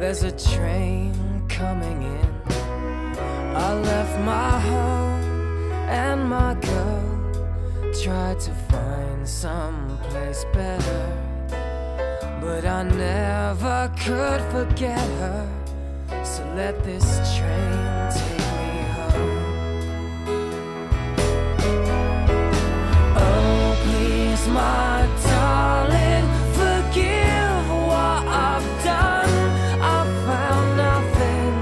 There's a train coming in. I left my home and my girl, tried to find someplace better, but I never could forget her. So let this train take me home. Oh, please, my darling, forgive what I've done. I've found nothing,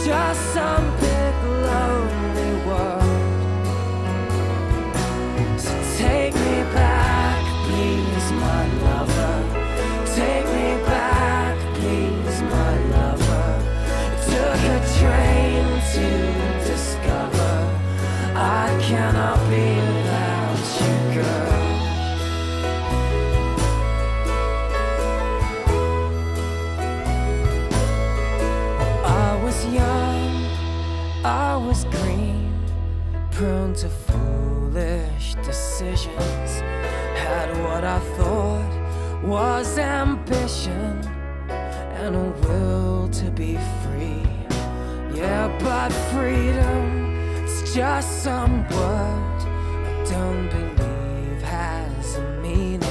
just some big lonely world. So take me back, please, my lover. Take me back, please, my lover. Took a train to discover I cannot be without you, girl. I was young, I was green, prone to foolish decisions. Had what I thought was ambition and a will to be free. Yeah, but freedom, it's just some word I don't believe has a meaning.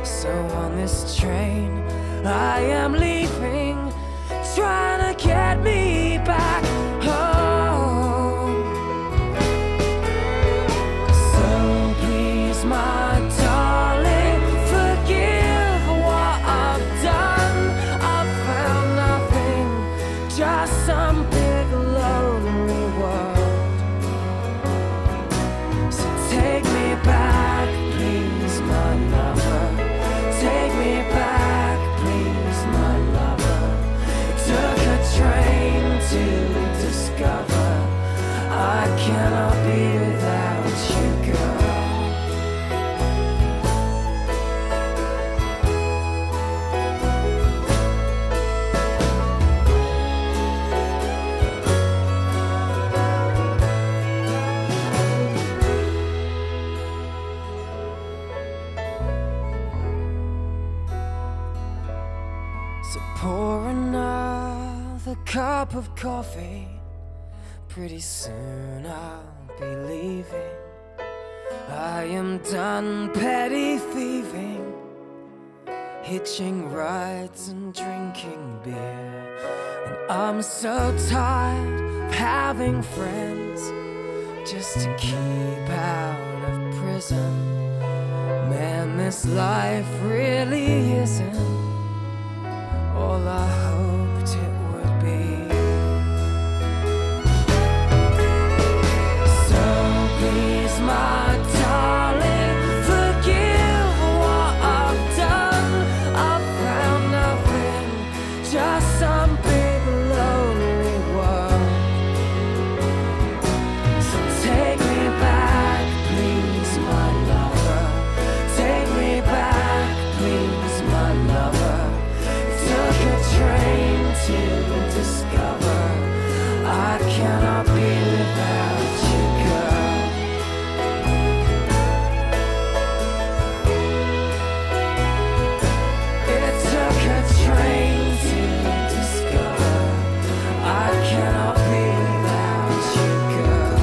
So on this train I am leaving, trying to get me back home. So please, my darling, forgive what I've done. I've found nothing, just some big lonely world. So take me back, please, my lover. Take me back, please, my lover. Took a train to discover I cannot be without you, girl. So pour another cup of coffee. Pretty soon I'll be leaving. I am done petty thieving, hitching rides and drinking beer. And I'm so tired of having friends just to keep out of prison. Man, this life really isn't all I hoped it would be. So please, my darling, forgive what I've done. I've found nothing, just some big lonely world. So take me back, please, my lover. Take me back, please, my lover. Took a train to discover I cannot be without you, girl. It took a train to discover I cannot be without you, girl.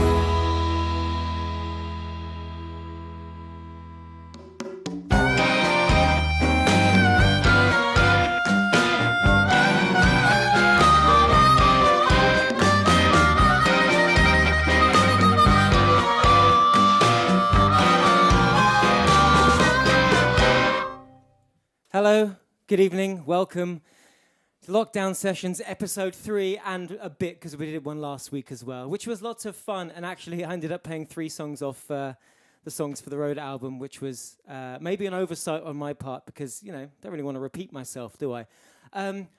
Hello, good evening, welcome to Lockdown Sessions, episode 3 and a bit, because we did one last week as well, which was lots of fun, and actually I ended up playing 3 songs off the Songs for the Road album, which was maybe an oversight on my part, because, you know, don't really want to repeat myself, do I?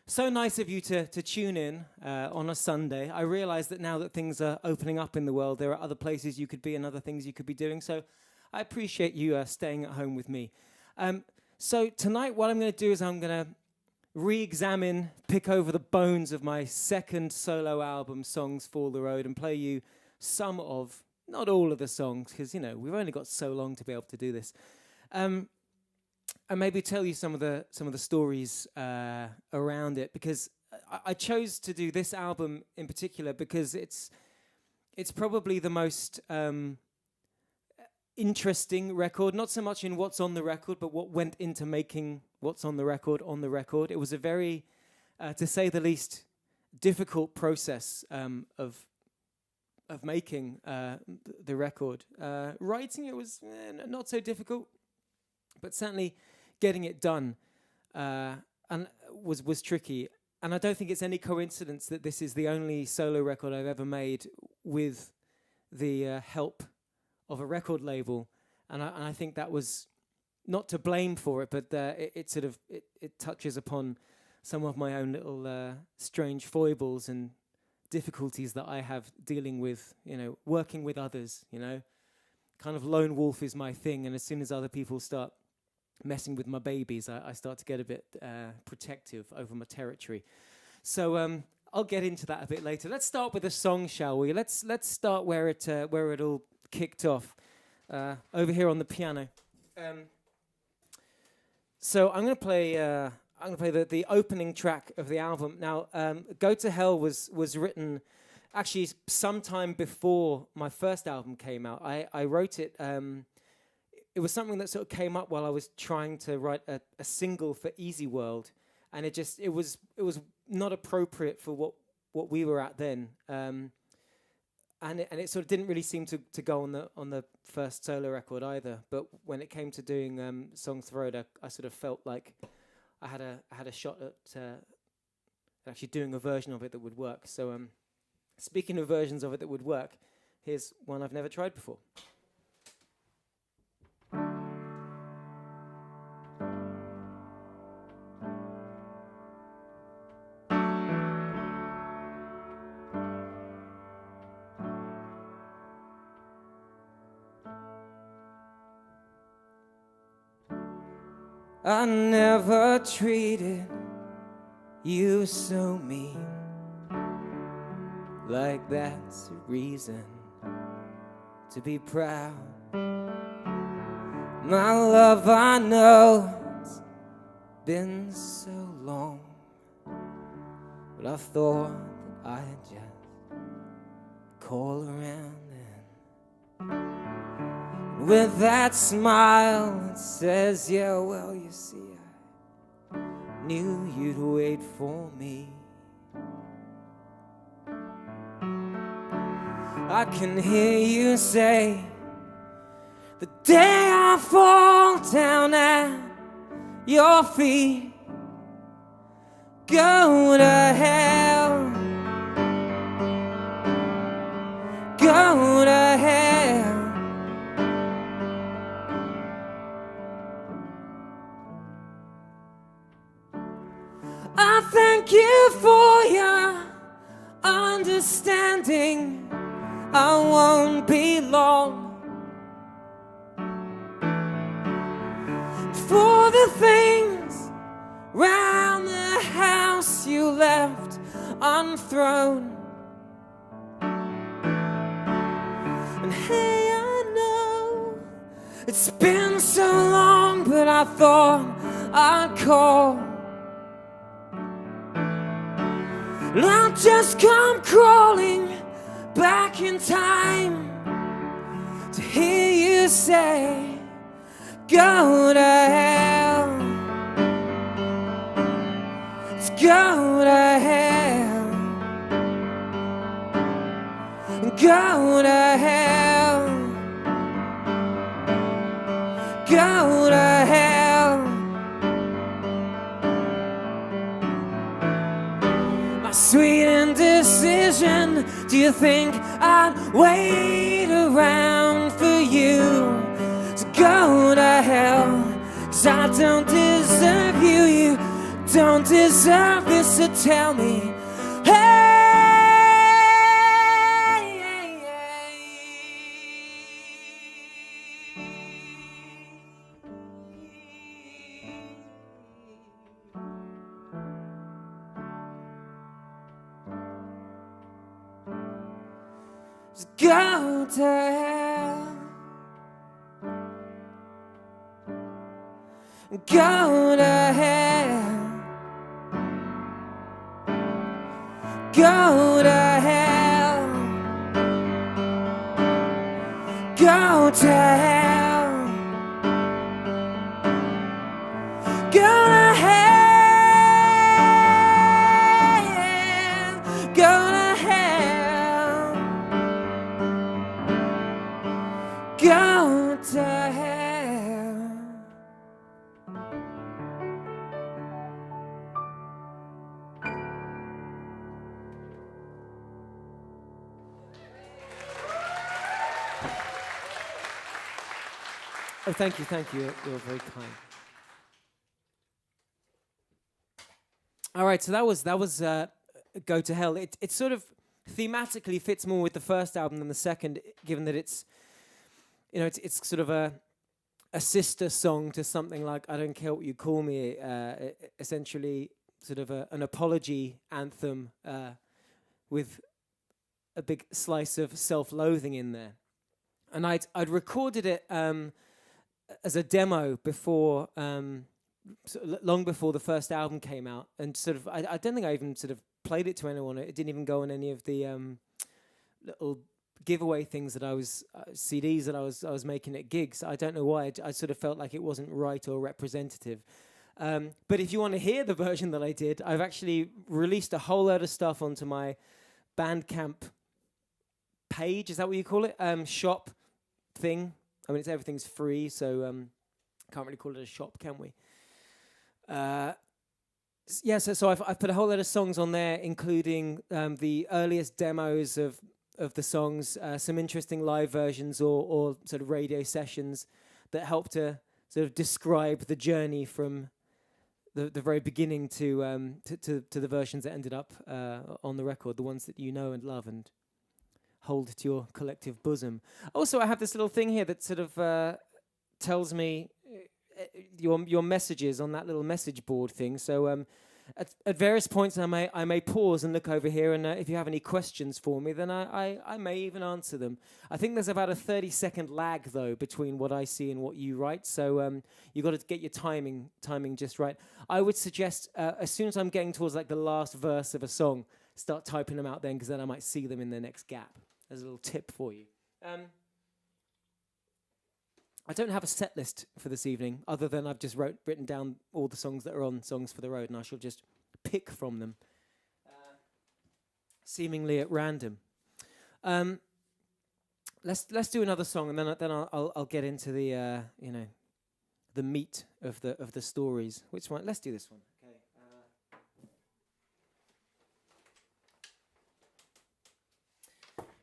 So nice of you to tune in on a Sunday. I realise that now that things are opening up in the world, there are other places you could be and other things you could be doing, so I appreciate you staying at home with me. So tonight what I'm going to do is I'm going to re-examine, pick over the bones of my second solo album, Songs for the Road, and play you some of, not all of the songs, because, you know, we've only got so long to be able to do this. And maybe tell you some of the stories around it, because I chose to do this album in particular because it's probably the most interesting record, not so much in what's on the record, but what went into making what's on the record on the record. It was a very, to say the least, difficult process of making the record. Writing it was not so difficult, but certainly getting it done and was tricky. And I don't think it's any coincidence that this is the only solo record I've ever made with the help of a record label, and I think that was not to blame for it, but it sort of it touches upon some of my own little strange foibles and difficulties that I have dealing with, working with others. Kind of lone wolf is my thing, and as soon as other people start messing with my babies, I start to get a bit protective over my territory. So I'll get into that a bit later. Let's start with a song, shall we? Let's start where it all kicked off, over here on the piano. So I'm going to play the opening track of the album. Now, "Go to Hell" was written actually sometime before my first album came out. I wrote it. It was something that sort of came up while I was trying to write a single for Easy World, and it was not appropriate for what we were at then. And it sort of didn't really seem to go on the first solo record either. But when it came to doing Songs for Road, I sort of felt like I had a shot at actually doing a version of it that would work. So speaking of versions of it that would work, here's one I've never tried before. I never treated you so mean, like that's a reason to be proud. My love, I know it's been so long, but I thought that I'd just call around and with that smile that says, yeah, well, you see, I knew you'd wait for me. I can hear you say, the day I fall down at your feet, go to hell, go to hell. I thank you for your understanding. I won't be long for the things round the house you left unthrown. And hey, I know it's been so long, but I thought I'd call. And I'll just come crawling back in time to hear you say, go to hell, let's go to hell, go to hell, go to hell. My sweet indecision, do you think I'd wait around for you to go to hell? 'Cause I don't deserve you, you don't deserve this, so tell me, hey. Just go to hell, go to hell, Go to hell. Go to hell. Go to hell. Go to hell. Go to hell. Oh, thank you, thank you. You're very kind. All right, so that was Go to Hell. It sort of thematically fits more with the first album than the second, given that it's sort of a sister song to something like I Don't Care What You Call Me, essentially sort of an apology anthem with a big slice of self-loathing in there. And I'd recorded it as a demo before, long before the first album came out, and sort of I don't think I even sort of played it to anyone. It didn't even go on any of the little giveaway things that I was CDs that I was making at gigs. I don't know why. I sort of felt like it wasn't right or representative. But if you want to hear the version that I did, I've actually released a whole load of stuff onto my Bandcamp page. Is that what you call it? Shop thing. I mean, everything's free, so can't really call it a shop, can we? So I've put a whole lot of songs on there, including the earliest demos of the songs, some interesting live versions or sort of radio sessions that help to sort of describe the journey from the very beginning to the versions that ended up on the record, the ones that you know and love and hold to your collective bosom. Also, I have this little thing here that sort of tells me your messages on that little message board thing. So at various points, I may pause and look over here, and if you have any questions for me, then I may even answer them. I think there's about a 30-second lag though between what I see and what you write. So you got to get your timing just right. I would suggest as soon as I'm getting towards like the last verse of a song, start typing them out then, because then I might see them in the next gap. As a little tip for you. I don't have a set list for this evening, other than I've just written down all the songs that are on Songs for the Road, and I shall just pick from them, seemingly at random. Let's do another song, and then I'll get into the the meat of the stories. Which one? Let's do this one. Okay.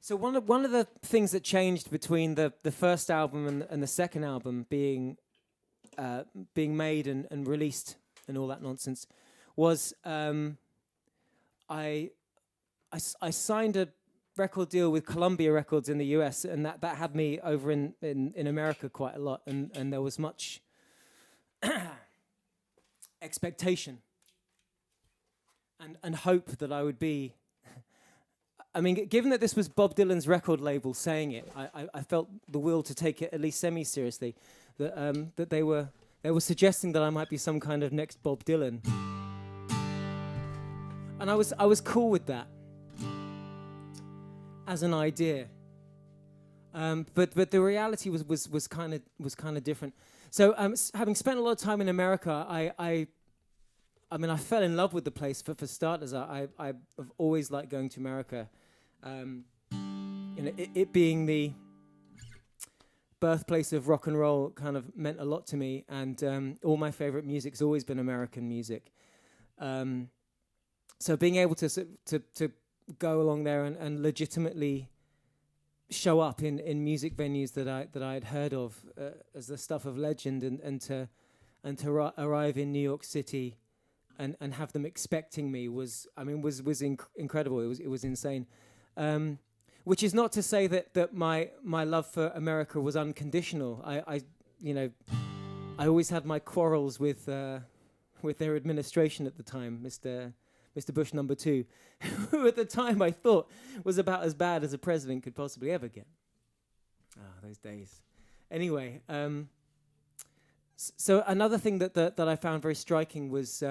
So one of the things that changed between the first album and the second album being made and released and all that nonsense was I signed a record deal with Columbia Records in the US, and that had me over in America quite a lot, and there was much expectation and hope that I would be. I mean, given that this was Bob Dylan's record label saying it, I felt the will to take it at least semi-seriously. That they were suggesting that I might be some kind of next Bob Dylan, and I was cool with that as an idea. But the reality was kind of different. So having spent a lot of time in America, I mean, I fell in love with the place for starters. I've always liked going to America. It being the birthplace of rock and roll kind of meant a lot to me, and all my favorite music's always been American music. So being able to go along there and legitimately show up in music venues that I had heard of as the stuff of legend, and to arrive in New York City and have them expecting me was incredible. It was insane. Which is not to say that my love for America was unconditional. I always had my quarrels with their administration at the time, Mr. Bush number 2, who at the time I thought was about as bad as a president could possibly ever get. Those days. Anyway, so another thing that I found very striking was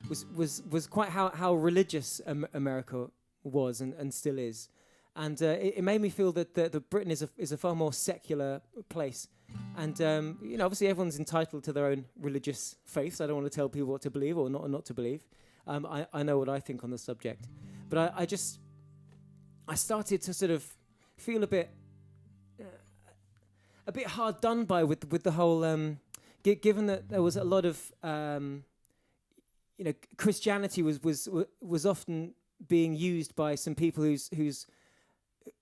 was quite how religious America was and still is, and it made me feel that Britain is a far more secular place, and obviously everyone's entitled to their own religious faiths. I don't want to tell people what to believe or not to believe. I know what I think on the subject, but I started to sort of feel a bit hard done by with the whole given that there was a lot of Christianity was often being used by some people who's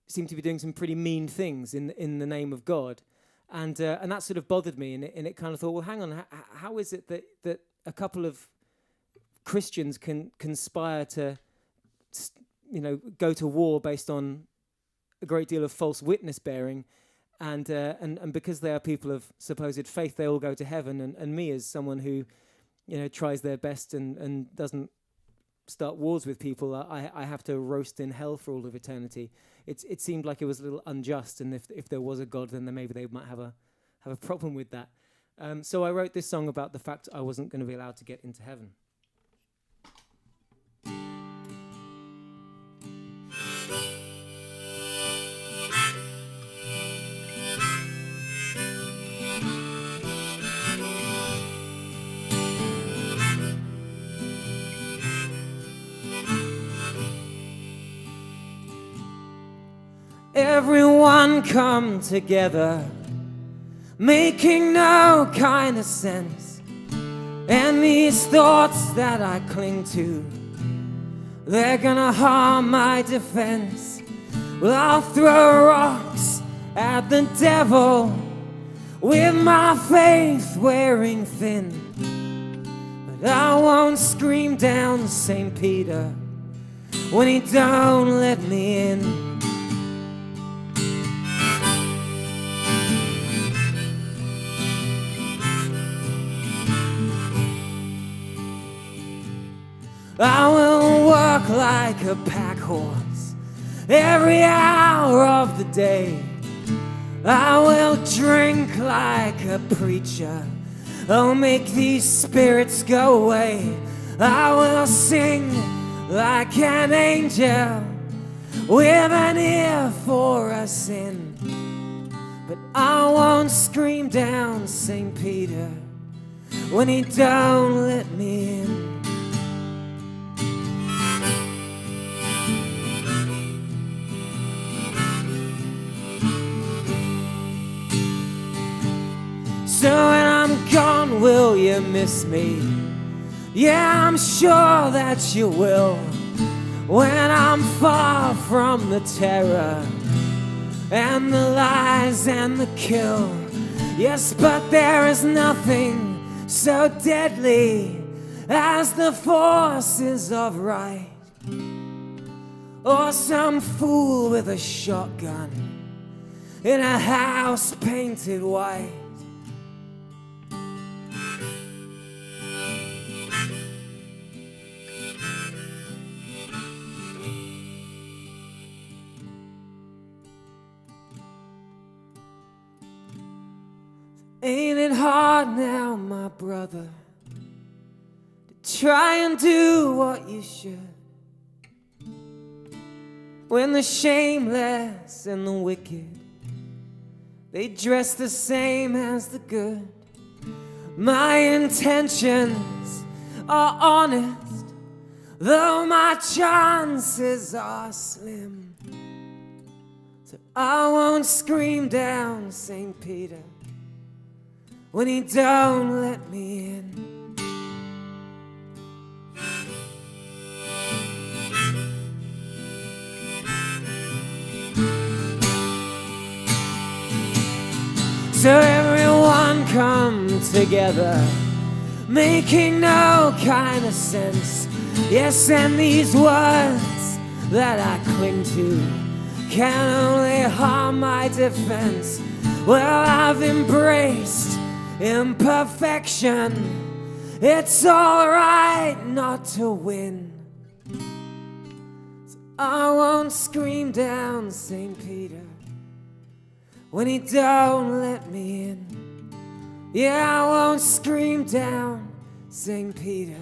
seemed to be doing some pretty mean things in the name of God, and that sort of bothered me, and it kind of thought, well, hang on, how is it that a couple of Christians can conspire to go to war based on a great deal of false witness bearing, and because they are people of supposed faith, they all go to heaven, and me as someone who tries their best and doesn't start wars with people, I have to roast in hell for all of eternity. It seemed like it was a little unjust, and if there was a God, then maybe they might have a problem with that. So I wrote this song about the fact I wasn't going to be allowed to get into heaven. Everyone come together, making no kind of sense, and these thoughts that I cling to, they're gonna harm my defense. Well, I'll throw rocks at the devil with my faith wearing thin, but I won't scream down St. Peter when he don't let me in. I will work like a pack horse every hour of the day. I will drink like a preacher, I'll make these spirits go away. I will sing like an angel with an ear for a sin, but I won't scream down St. Peter when he don't let me in. So when I'm gone, will you miss me? Yeah, I'm sure that you will. When I'm far from the terror and the lies and the kill. Yes, but there is nothing so deadly as the forces of right, or some fool with a shotgun in a house painted white. Ain't it hard now, my brother, to try and do what you should, when the shameless and the wicked, they dress the same as the good? My intentions are honest, though my chances are slim. So I won't scream down St. Peter when he don't let me in. So everyone come together, making no kind of sense. Yes, and these words that I cling to can only harm my defense. Well, I've embraced imperfection. It's all right not to win. So I won't scream down St. Peter when he don't let me in. Yeah, I won't scream down St. Peter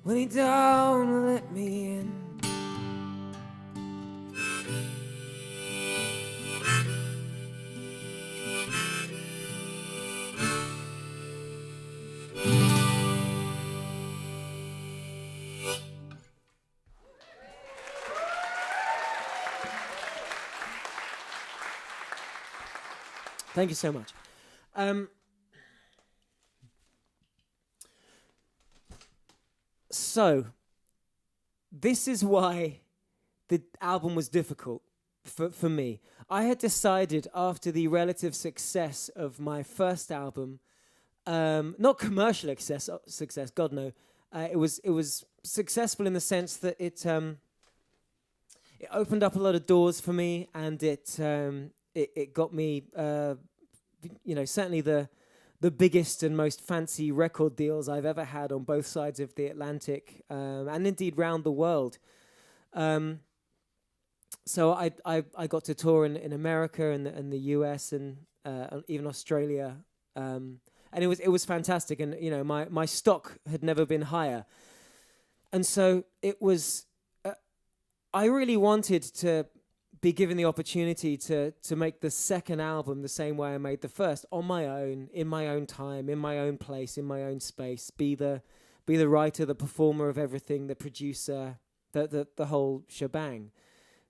when he don't let me in. Thank you so much. So, this is why the album was difficult for me. I had decided after the relative success of my first album, not commercial success, God no, it was successful in the sense that it opened up a lot of doors for me, and it got me, certainly the biggest and most fancy record deals I've ever had on both sides of the Atlantic, and indeed round the world. So I got to tour in America and the US and even Australia, and it was fantastic. And my stock had never been higher, and so it was. I really wanted to be given the opportunity to make the second album the same way I made the first, on my own, in my own time, in my own place, in my own space. Be the writer, the performer of everything, the producer, the whole shebang,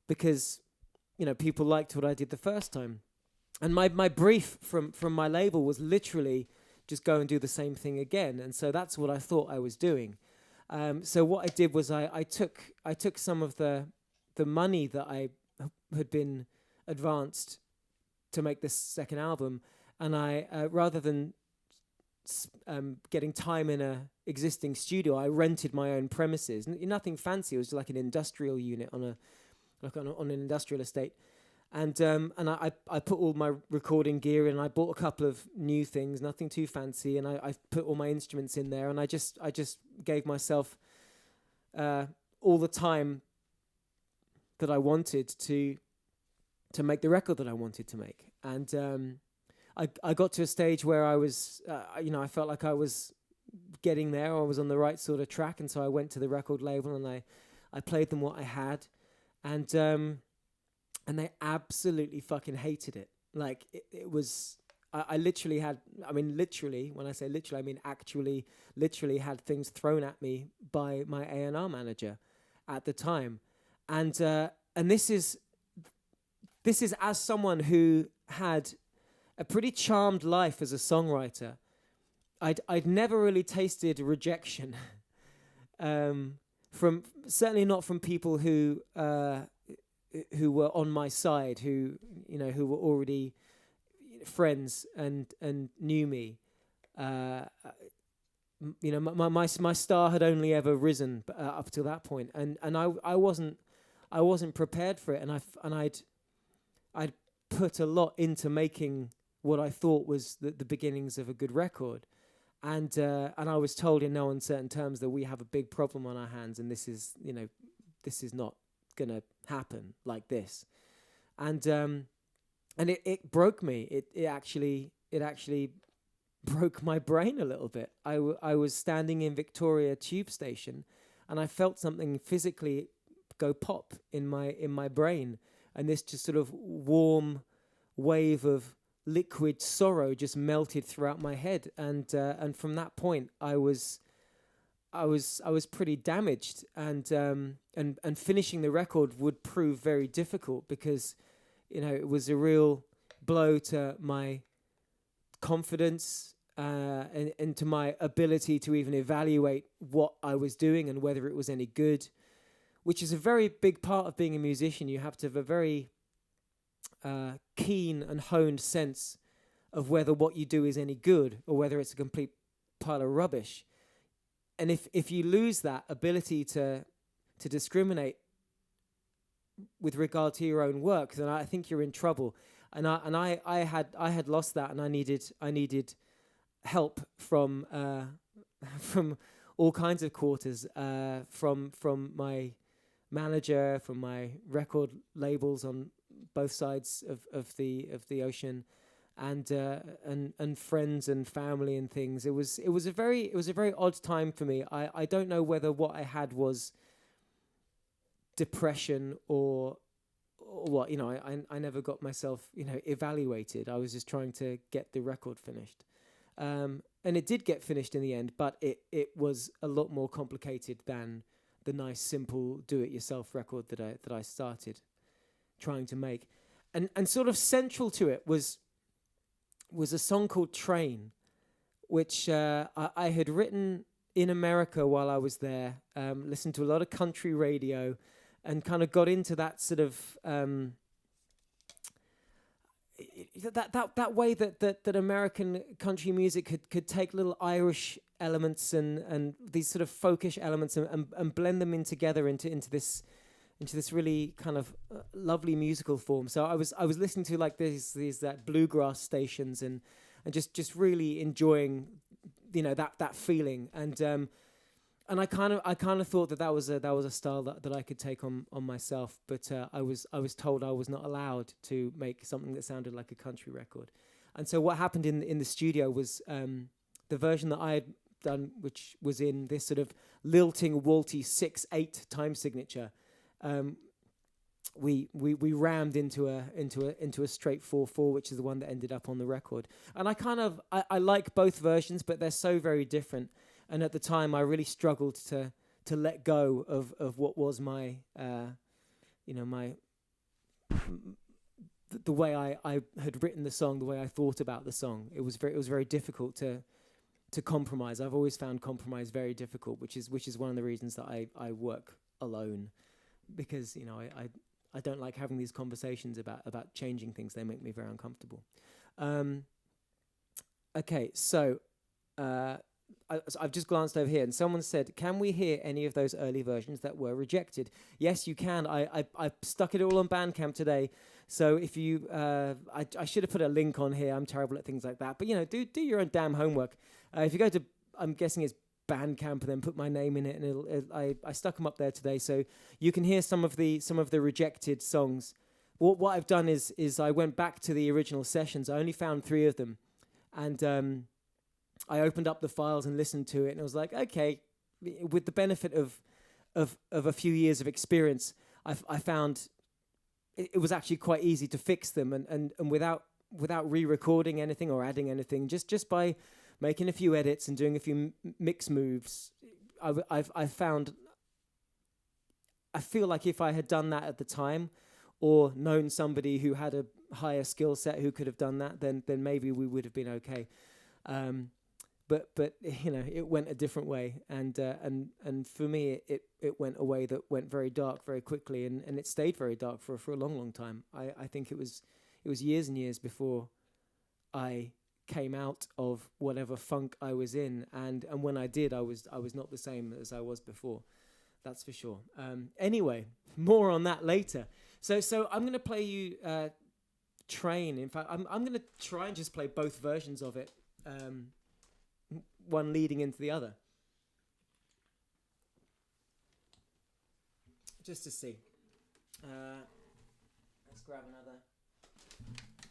because people liked what I did the first time, and my brief from my label was literally just go and do the same thing again, and so that's what I thought I was doing. So what I did was I took some of the money that I had been advanced to make this second album, and I rather than getting time in a existing studio, I rented my own premises. Nothing fancy. It was like an industrial unit on an industrial estate, and I put all my recording gear in. I bought a couple of new things, nothing too fancy, and I put all my instruments in there, and I just gave myself all the time that I wanted to make the record that I wanted to make. And I got to a stage where I was, I felt like I was getting there. I was on the right sort of track, and so I went to the record label and I played them what I had, and they absolutely fucking hated it. Like it was. I literally had. I mean, literally. When I say literally, I mean actually. Literally had things thrown at me by my A&R manager at the time, and this is as someone who had a pretty charmed life as a songwriter. I'd never really tasted rejection, from certainly not from people who were on my side, who were already friends and knew me. My star had only ever risen up to that point, and I wasn't prepared for it, and I'd put a lot into making what I thought was the beginnings of a good record, and I was told in no uncertain terms that we have a big problem on our hands, and this is not gonna happen like this, and it broke me. It actually broke my brain a little bit. I was standing in Victoria Tube Station, and I felt something physically go pop in my brain, and this just sort of warm wave of liquid sorrow just melted throughout my head, and from that point I was pretty damaged, and finishing the record would prove very difficult, because it was a real blow to my confidence, and to my ability to even evaluate what I was doing and whether it was any good, which is a very big part of being a musician. You have to have a very keen and honed sense of whether what you do is any good or whether it's a complete pile of rubbish. And if you lose that ability to discriminate with regard to your own work, then I think you're in trouble. And I had lost that, and I needed help from all kinds of quarters, from my manager, from my record labels on both sides of the ocean, and friends and family and things. It was a very odd time for me. I don't know whether what I had was depression or what. I never got myself evaluated. I was just trying to get the record finished, and it did get finished in the end. But it was a lot more complicated than the nice simple do-it-yourself record that I started trying to make, and sort of central to it was a song called Train, which I had written in America while I was there, listened to a lot of country radio, and kind of got into that sort of that way that American country music could take little Irish elements and these sort of folkish elements and blend them in together into this really kind of lovely musical form. So I was listening to like these that bluegrass stations and just really enjoying that feeling, and I kind of thought that was a style that I could take on myself, but I was told I was not allowed to make something that sounded like a country record. And so what happened in the studio was the version that I had done, which was in this sort of lilting, walty 6/8 time signature. We rammed into a straight 4/4, which is the one that ended up on the record. And I like both versions, but they're so very different. And at the time, I really struggled to let go of what was my the way I had written the song, the way I thought about the song. It was very difficult to compromise. I've always found compromise very difficult, which is one of the reasons that I work alone. Because I don't like having these conversations about changing things. They make me very uncomfortable. Okay, so I've just glanced over here, and someone said, "Can we hear any of those early versions that were rejected?" Yes, you can. I stuck it all on Bandcamp today. So if you, I should have put a link on here. I'm terrible at things like that. But do your own damn homework. If you go to, I'm guessing it's Bandcamp, and then put my name in it, and I stuck them up there today, so you can hear some of the rejected songs. What I've done is I went back to the original sessions. I only found 3 of them, and I opened up the files and listened to it, and I was like, okay, with the benefit of a few years of experience, I found it was actually quite easy to fix them, and without re-recording anything or adding anything, just by making a few edits and doing a few mix moves. I feel like if I had done that at the time, or known somebody who had a higher skill set who could have done that, then maybe we would have been okay. But it went a different way, and for me it went a way that went very dark very quickly, and it stayed very dark for a long time. I think it was years and years before I came out of whatever funk I was in, and when I did, I was not the same as I was before. That's for sure. Anyway, more on that later. So I'm going to play you Train. In fact, I'm going to try and just play both versions of it, one leading into the other, just to see. Let's grab another.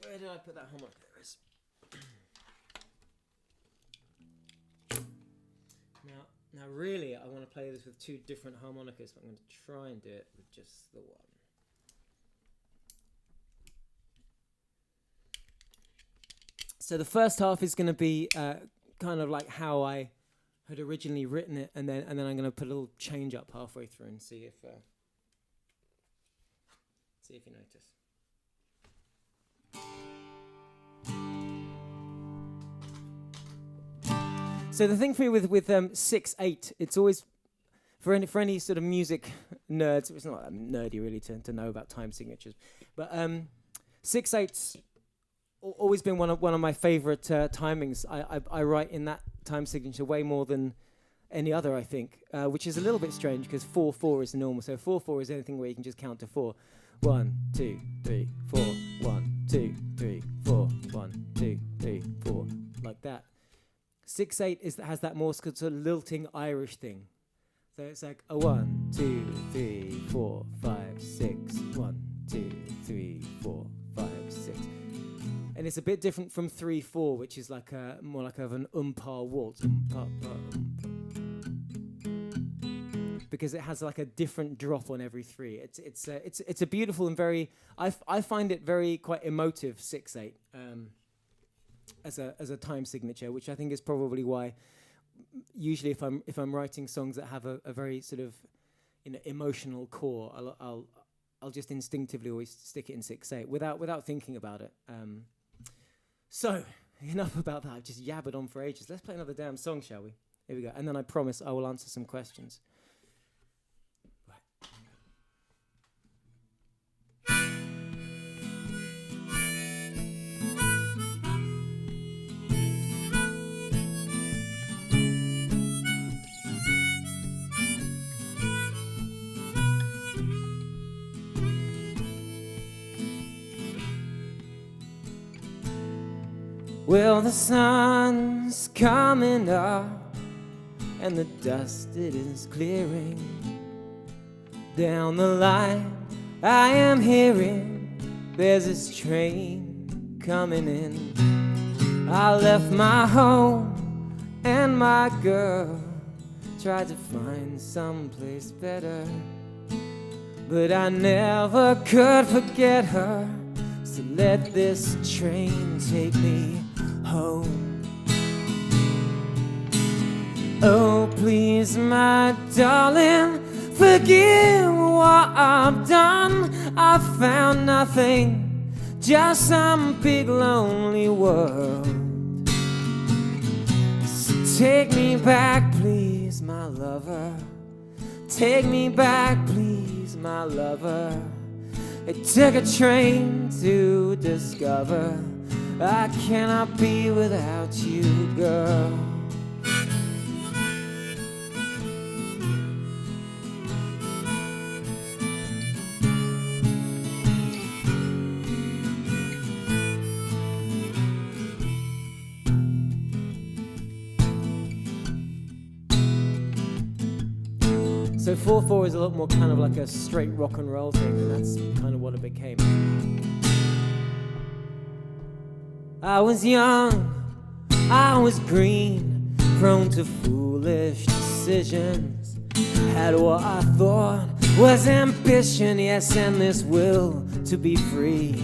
Where did I put that harmonica? There it is. Now, really, I want to play this with 2 different harmonicas, but I'm going to try and do it with just the one. So the first half is going to be kind of like how I had originally written it, and then I'm going to put a little change up halfway through and see if you notice. So the thing for me with 6/8, it's always for any sort of music nerds. It's not nerdy really to know about time signatures, but 6/8's always been one of my favorite timings. I write in that time signature way more than any other, I think, which is a little bit strange because 4/4 is the normal. So 4/4 is anything where you can just count to 4. 1, 2, 3, 4. 1, 2, 3, 4. 1, 2, 3, 4. Like that. 6/8 has that more sort of lilting Irish thing. So it's like a 1, 2, 3, 4, 5, 6. 1, 2, 3, 4, 5, 6. And it's a bit different from 3/4, which is like more like of an umpar waltz. Because it has like a different drop on every three. It's a beautiful and very, I find it very quite emotive 6/8 as a time signature, which I think is probably why usually if I'm writing songs that have a very sort of emotional core, I'll just instinctively always stick it in 6/8 without thinking about it. So enough about that. I've just yabbered on for ages. Let's play another damn song, shall we? Here we go. And then I promise I will answer some questions. Well, the sun's coming up and the dust it is clearing. Down the line I am hearing there's this train coming in. I left my home and my girl, tried to find someplace better, but I never could forget her. So let this train take me home. Oh, please, my darling, forgive what I've done. I found nothing, just some big lonely world. So take me back, please, my lover. Take me back, please, my lover. It took a train to discover I cannot be without you, girl. So 4/4 is a lot more kind of like a straight rock and roll thing, and that's kind of what it became. I was young, I was green, prone to foolish decisions. Had what I thought was ambition, yes, and this will to be free.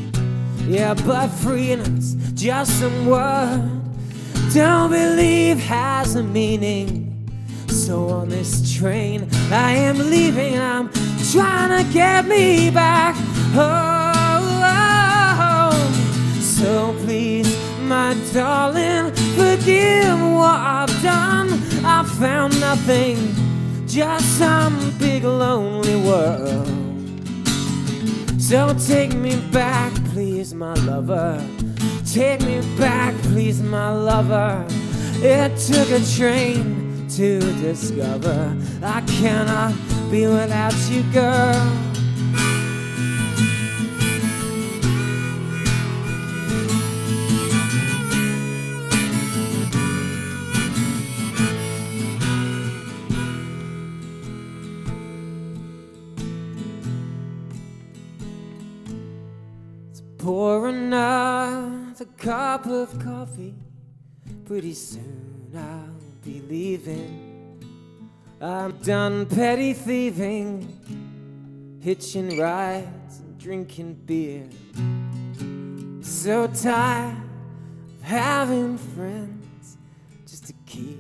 Yeah, but freedom's just some word, don't believe has a meaning. So on this train I am leaving, I'm trying to get me back home. So please, my darling, forgive what I've done. I found nothing, just some big lonely world. So take me back, please, my lover. Take me back, please, my lover. It took a train to discover I cannot be without you, girl. Let's pour another cup of coffee. Pretty soon I'll be leaving. I'm done petty thieving, hitching rides and drinking beer. So tired of having friends just to keep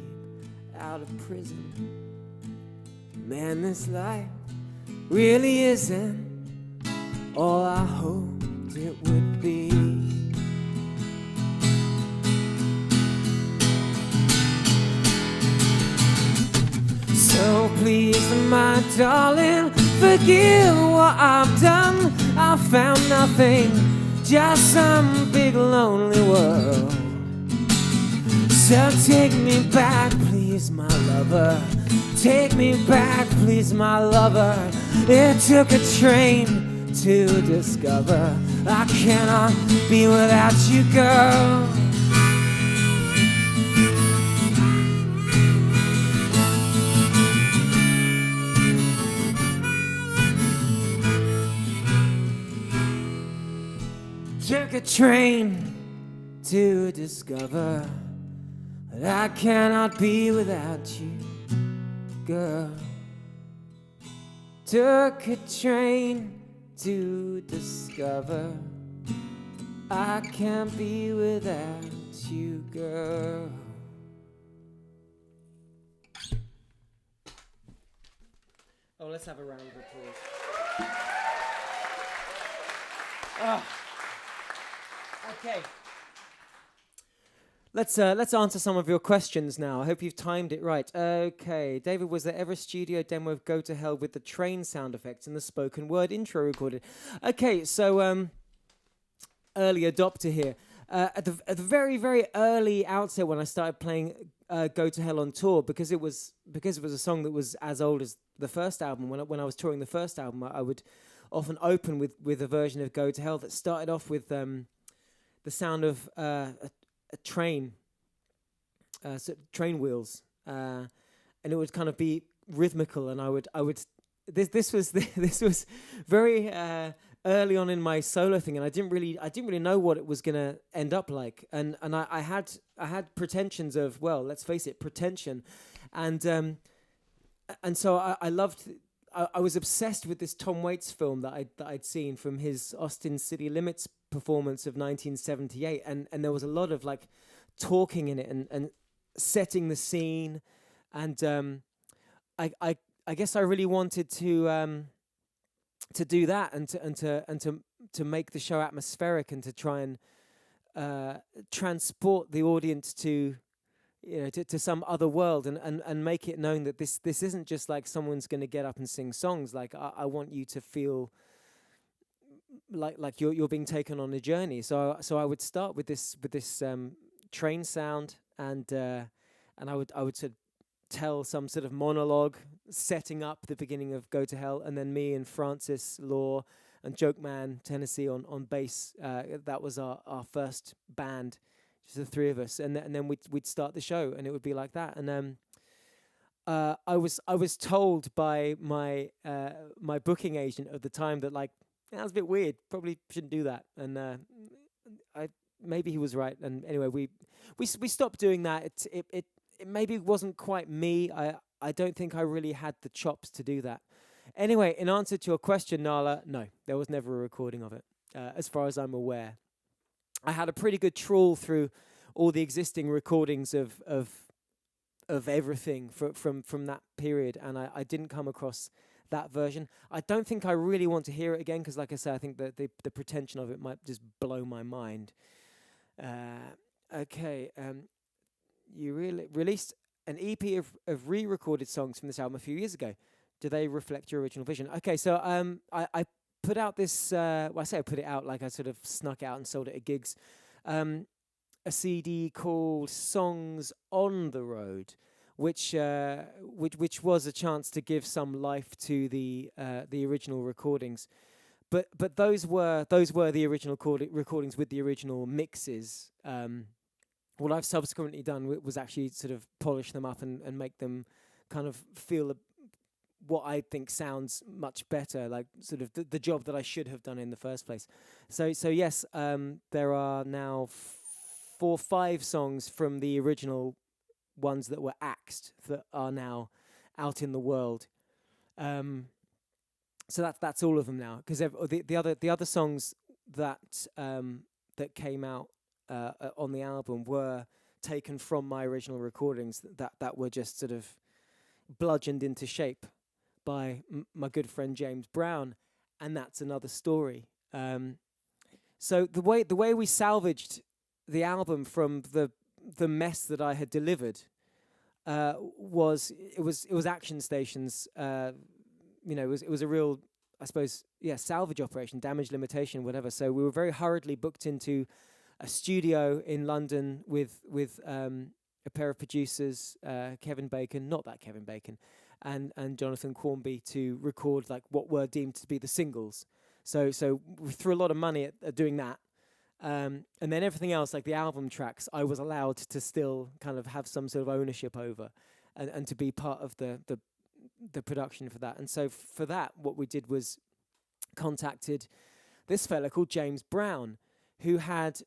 out of prison. Man, this life really isn't all I hoped it would be. So please, my darling, forgive what I've done. I found nothing, just some big lonely world. So take me back, please, my lover. Take me back, please, my lover. It took a train to discover I cannot be without you, girl. Took a train to discover that I cannot be without you, girl. Took a train to discover I can't be without you, girl. Oh, let's have a round of applause. Oh. Okay. Let's answer some of your questions now. I hope you've timed it right. Okay, David, was there ever a studio demo of Go to Hell with the train sound effects and the spoken word intro recorded? Okay, so early adopter here. At the very, very early outset when I started playing Go to Hell on tour, because it was a song that was as old as the first album. When I was touring the first album, I would often open with a version of Go to Hell that started off with the sound of a train, train wheels, and it would kind of be rhythmical, and I would. This was very early on in my solo thing, and I didn't really know what it was gonna end up like, and I had pretensions of, well, let's face it, pretension, and so I loved. I was obsessed with this Tom Waits film that I'd seen from his Austin City Limits performance of 1978, and there was a lot of like talking in it and setting the scene, and I guess I really wanted to do that and to make the show atmospheric and to try and transport the audience to, you know, to some other world, and make it known that this isn't just like someone's going to get up and sing songs. Like I want you to feel like you're being taken on a journey. So I would start with this train sound, and I would sort of tell some sort of monologue setting up the beginning of Go to Hell, and then me and Francis Law and Joke Man Tennessee on bass. That was our first band, just the three of us, and then we'd start the show, and it would be like that. And I was told by my my booking agent at the time that, like, that was a bit weird, probably shouldn't do that, and maybe he was right. And anyway, we stopped doing that. It maybe wasn't quite me. I don't think I really had the chops to do that. Anyway, in answer to your question, Nala, no, there was never a recording of it, as far as I'm aware. I had a pretty good trawl through all the existing recordings of everything from that period, and I didn't come across that version. I don't think I really want to hear it again, because, like I said, I think that the pretension of it might just blow my mind. Okay, you released an EP of re-recorded songs from this album a few years ago. Do they reflect your original vision? Okay, so I put out this. Well, I say I put it out, like I sort of snuck out and sold it at gigs. A CD called Songs on the Road, which was a chance to give some life to the original recordings. But those were the original recordings with the original mixes. What I've subsequently done was actually sort of polish them up and make them kind of feel what I think sounds much better, like sort of the job that I should have done in the first place. So yes, there are now 4 or 5 songs from the original ones that were axed that are now out in the world. So that's all of them now, because the other songs that came out on the album were taken from my original recordings that were just sort of bludgeoned into shape by my good friend James Brown, and that's another story. So the way we salvaged the album from the mess that I had delivered was Action Stations. It was a real, I suppose, salvage operation, damage limitation, whatever. So we were very hurriedly booked into a studio in London with a pair of producers, Kevin Bacon, not that Kevin Bacon, and Jonathan Quarmby, to record like what were deemed to be the singles. So we threw a lot of money at doing that. And then everything else, like the album tracks, I was allowed to still kind of have some sort of ownership over, and to be part of the production for that. And so for that, what we did was contacted this fella called James Brown, who had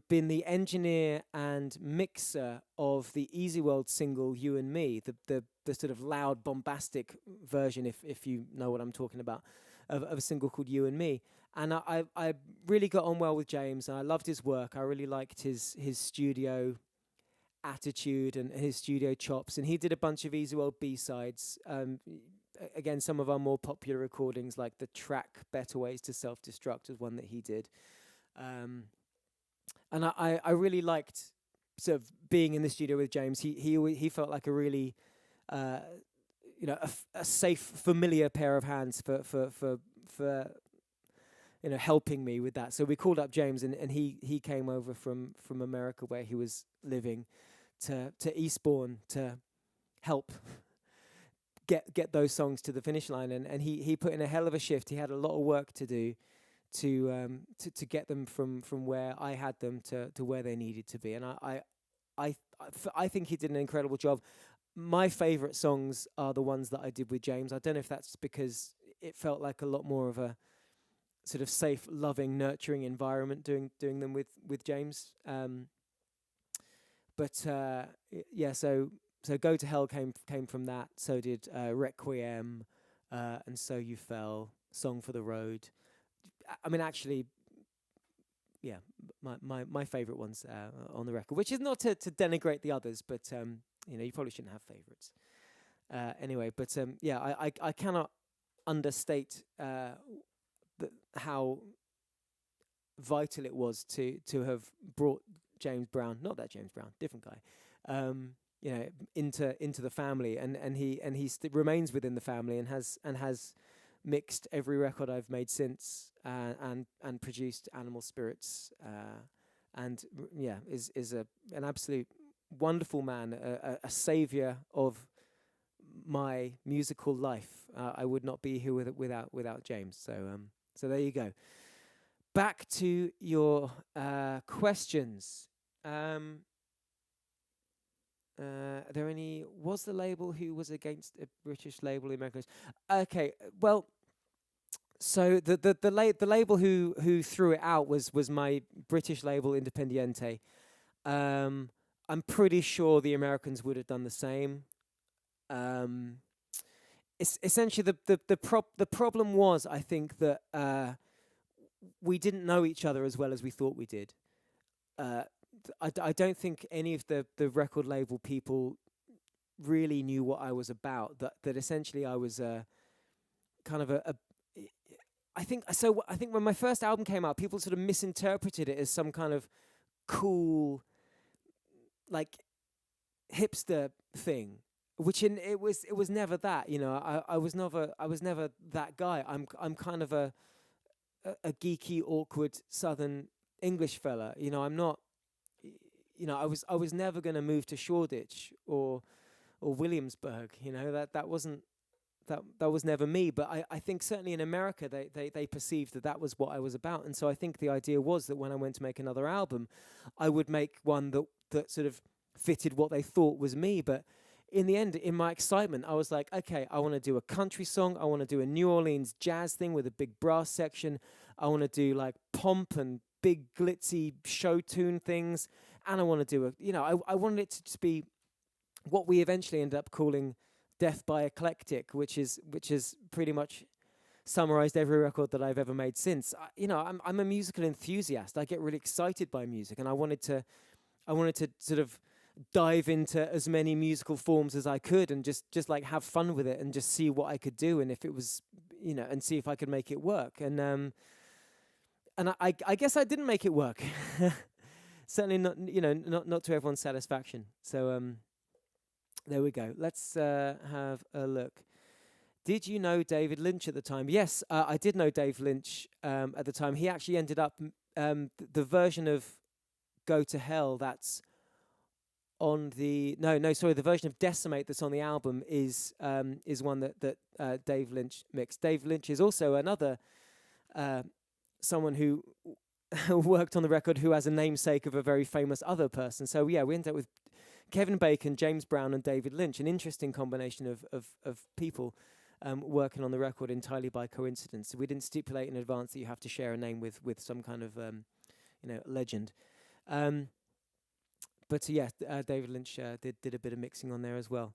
been the engineer and mixer of the Easy World single "You and Me," the sort of loud, bombastic version, if you know what I'm talking about, of a single called "You and Me." And I really got on well with James, and I loved his work. I really liked his studio attitude and his studio chops, and he did a bunch of Easy World B-sides. Again, some of our more popular recordings, like the track "Better Ways to Self-Destruct" was one that he did. And I really liked sort of being in the studio with James. He felt like a really, a safe, familiar pair of hands for helping me with that. So we called up James, and he came over from America, where he was living, to Eastbourne to help get those songs to the finish line. And he put in a hell of a shift. He had a lot of work to do to get them from where I had them to where they needed to be. And I think he did an incredible job. My favorite songs are the ones that I did with James. I don't know if that's because it felt like a lot more of a sort of safe, loving, nurturing environment doing them with James. So Go to Hell came from that. So did Requiem, and So You Fell, Song for the Road. I mean, actually, yeah, my favorite ones on the record, which is not to denigrate the others, but you probably shouldn't have favorites. Anyway, but I cannot understate how vital it was to have brought James Brown, not that James Brown, different guy, into the family, and he remains within the family and has mixed every record I've made since, and produced Animal Spirits, is an absolute wonderful man, a savior of my musical life. I would not be here without James. So there you go. Back to your questions. Are there any? Was the label who was against a British label in America? Okay, well, so the label who threw it out was my British label Independiente. I'm pretty sure the Americans would have done the same. It's essentially the problem was, I think, that we didn't know each other as well as we thought we did. I don't think any of the record label people really knew what I was about. That essentially I was kind of I think when my first album came out, people sort of misinterpreted it as some kind of cool, like, hipster thing, which it was never that. I was never that guy. I'm kind of a geeky, awkward Southern English fella. I'm not. I was never going to move to Shoreditch or Williamsburg. That wasn't. That was never me, but I think certainly in America they perceived that was what I was about, and so I think the idea was that when I went to make another album, I would make one that sort of fitted what they thought was me. But in the end, in my excitement, I was like, okay, I want to do a country song, I want to do a New Orleans jazz thing with a big brass section, I want to do like pomp and big glitzy show tune things, and I want to do I wanted it to just be what we eventually ended up calling Death by Eclectic, which is pretty much summarized every record that I've ever made since. I'm a musical enthusiast. I get really excited by music, and I wanted to sort of dive into as many musical forms as I could, and just like have fun with it, and just see what I could do, and if it was, and see if I could make it work. And I guess I didn't make it work. Certainly not to everyone's satisfaction. So there we go. Let's have a look. Did you know David Lynch at the time? Yes, I did know Dave Lynch at the time. He actually ended up the version of Go to Hell that's on the the version of Decimate that's on the album is one that Dave Lynch mixed. Dave Lynch is also another someone who worked on the record who has a namesake of a very famous other person. So yeah, we ended up with Kevin Bacon, James Brown, and David Lynch. An interesting combination of people working on the record entirely by coincidence. So we didn't stipulate in advance that you have to share a name with some kind of legend. But yeah, David Lynch did a bit of mixing on there as well.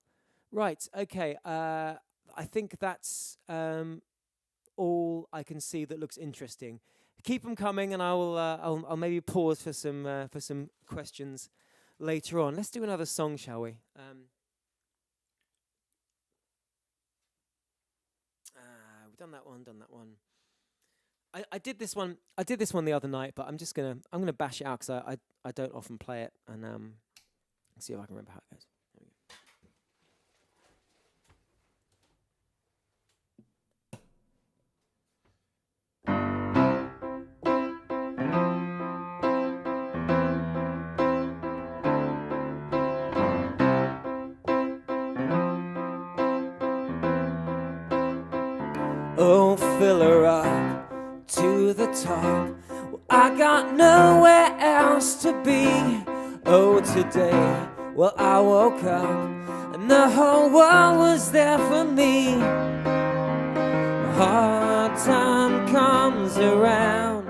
Right, okay. I think that's all I can see that looks interesting. Keep them coming, and I'll maybe pause for some questions later on. Let's do another song, shall we? We've done that one. I did this one. I did this one the other night, but I'm gonna bash it out because I don't often play it, and see if I can remember how it goes. Oh, fill her up to the top. Well, I got nowhere else to be. Oh, today, well, I woke up and the whole world was there for me. A hard time comes around,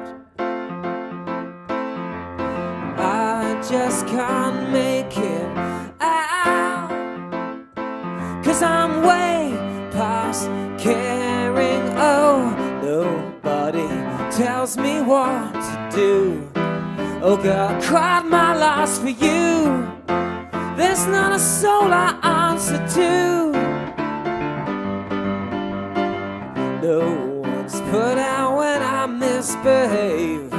I just can't make it out, 'cause I'm way past caring. Oh, nobody tells me what to do. Oh girl, I cried my last for you. There's not a soul I answer to. No one's put out when I misbehave,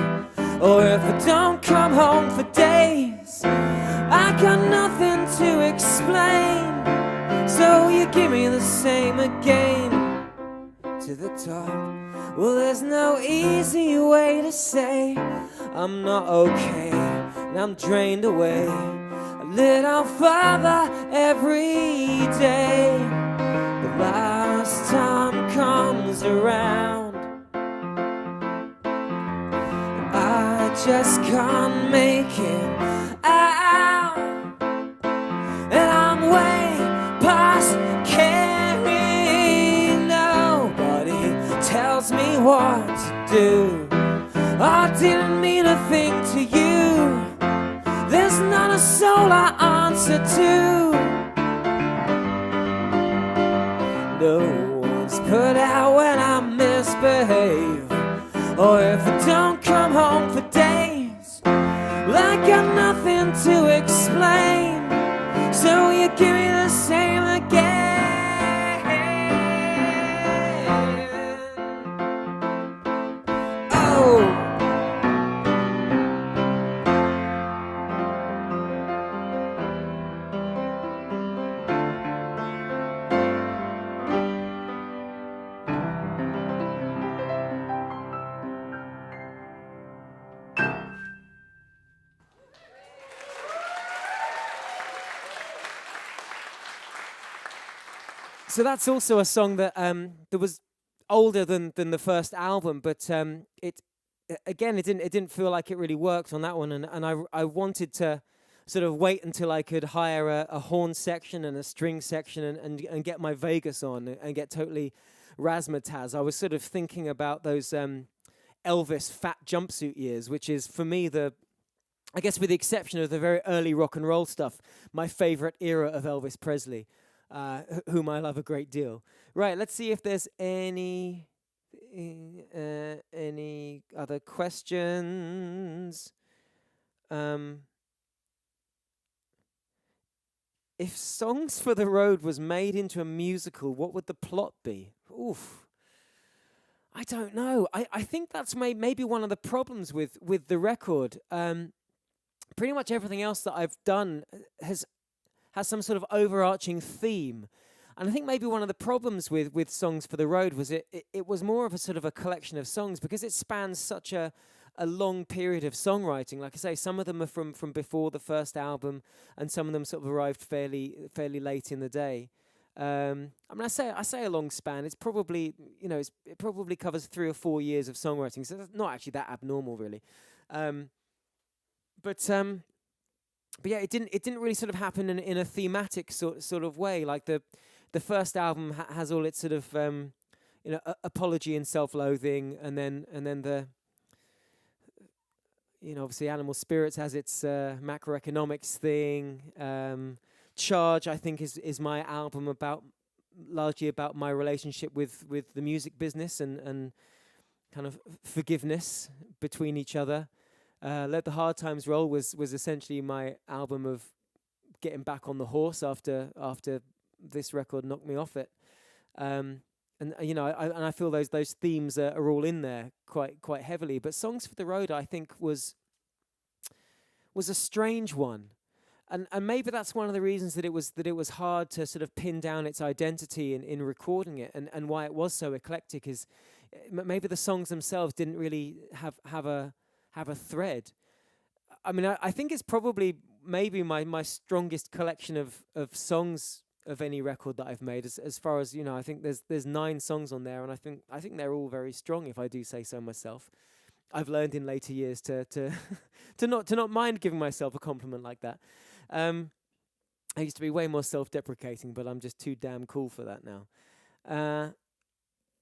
or if I don't come home for days. I got nothing to explain, so you give me the same again. To the top. Well, there's no easy way to say I'm not okay, and I'm drained away a little further every day. The last time comes around, I just can't make it out, and I'm way past caring. Nobody tells me what to do. I didn't mean a thing to you. There's not a soul I answer to. No one's put out when I misbehave, or if I don't come home for days. Well, I got nothing to explain, so you give me the same again. Oh. So that's also a song that was older than the first album, but it didn't feel like it really worked on that one, and I wanted to sort of wait until I could hire a horn section and a string section and get my Vegas on and get totally razzmatazz. I was sort of thinking about those Elvis fat jumpsuit years, which is for me I guess with the exception of the very early rock and roll stuff, my favorite era of Elvis Presley. Whom I love a great deal. Right, let's see if there's any other questions. If Songs for the Road was made into a musical, what would the plot be? Oof. I don't know. I think that's maybe one of the problems with the record. Pretty much everything else that I've done has some sort of overarching theme. And I think maybe one of the problems with Songs for the Road was it was more of a sort of a collection of songs, because it spans such a long period of songwriting. Like I say, some of them are from before the first album, and some of them sort of arrived fairly late in the day. I mean, I say a long span. It's probably, it probably covers 3 or 4 years of songwriting, so that's not actually that abnormal, really. But yeah, it didn't really sort of happen in a thematic sort of way. Like the first album has all its sort of apology and self-loathing, and then obviously Animal Spirits has its macroeconomics thing. Charge, I think, is my album largely about my relationship with the music business and kind of forgiveness between each other. Let the Hard Times Roll was essentially my album of getting back on the horse after this record knocked me off it. And I feel those themes are all in there quite heavily. But Songs for the Road, I think, was a strange one, and maybe that's one of the reasons that it was hard to sort of pin down its identity in recording it, and why it was so eclectic is maybe the songs themselves didn't really have a thread. I mean, I think it's probably maybe my strongest collection of songs of any record that I've made, as far as I think there's 9 songs on there, and I think they're all very strong, if I do say so myself. I've learned in later years to to not mind giving myself a compliment like that. I used to be way more self-deprecating, but I'm just too damn cool for that now.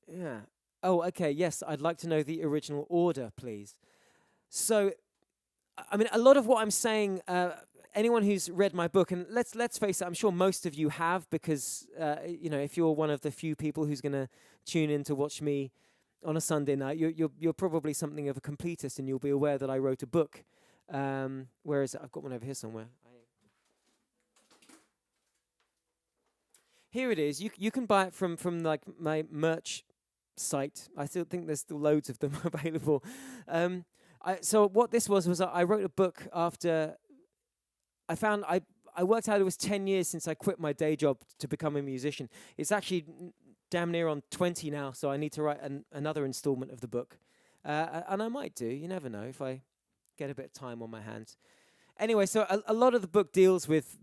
Yeah. Oh, okay. Yes, I'd like to know the original order, please. So, I mean, a lot of what I'm saying. Anyone who's read my book, and let's face it, I'm sure most of you have, because if you're one of the few people who's going to tune in to watch me on a Sunday night, you're probably something of a completist, and you'll be aware that I wrote a book. Where is it? I've got one over here somewhere. Here it is. You can buy it from like my merch site. I still think there's still loads of them available. So what this was I wrote a book after. I worked out it was 10 years since I quit my day job to become a musician. It's actually damn near on 20 now, so I need to write another installment of the book. And I might do, you never know, if I get a bit of time on my hands. Anyway, so a lot of the book deals with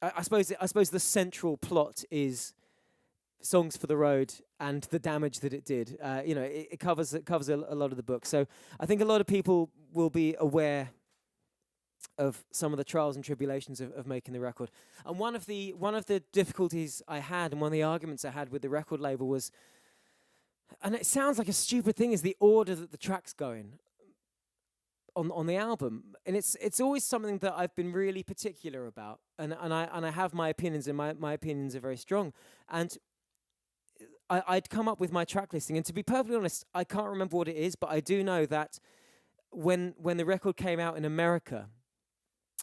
I suppose the central plot is Songs for the Road and the damage that it did. It covers a lot of the book. So I think a lot of people will be aware of some of the trials and tribulations of making the record. And one of the difficulties I had, and one of the arguments I had with the record label was, and it sounds like a stupid thing, is the order that the tracks go in on the album. And it's always something that I've been really particular about. And I have my opinions, and my opinions are very strong. And I'd come up with my track listing, and to be perfectly honest, I can't remember what it is, but I do know that when the record came out in America,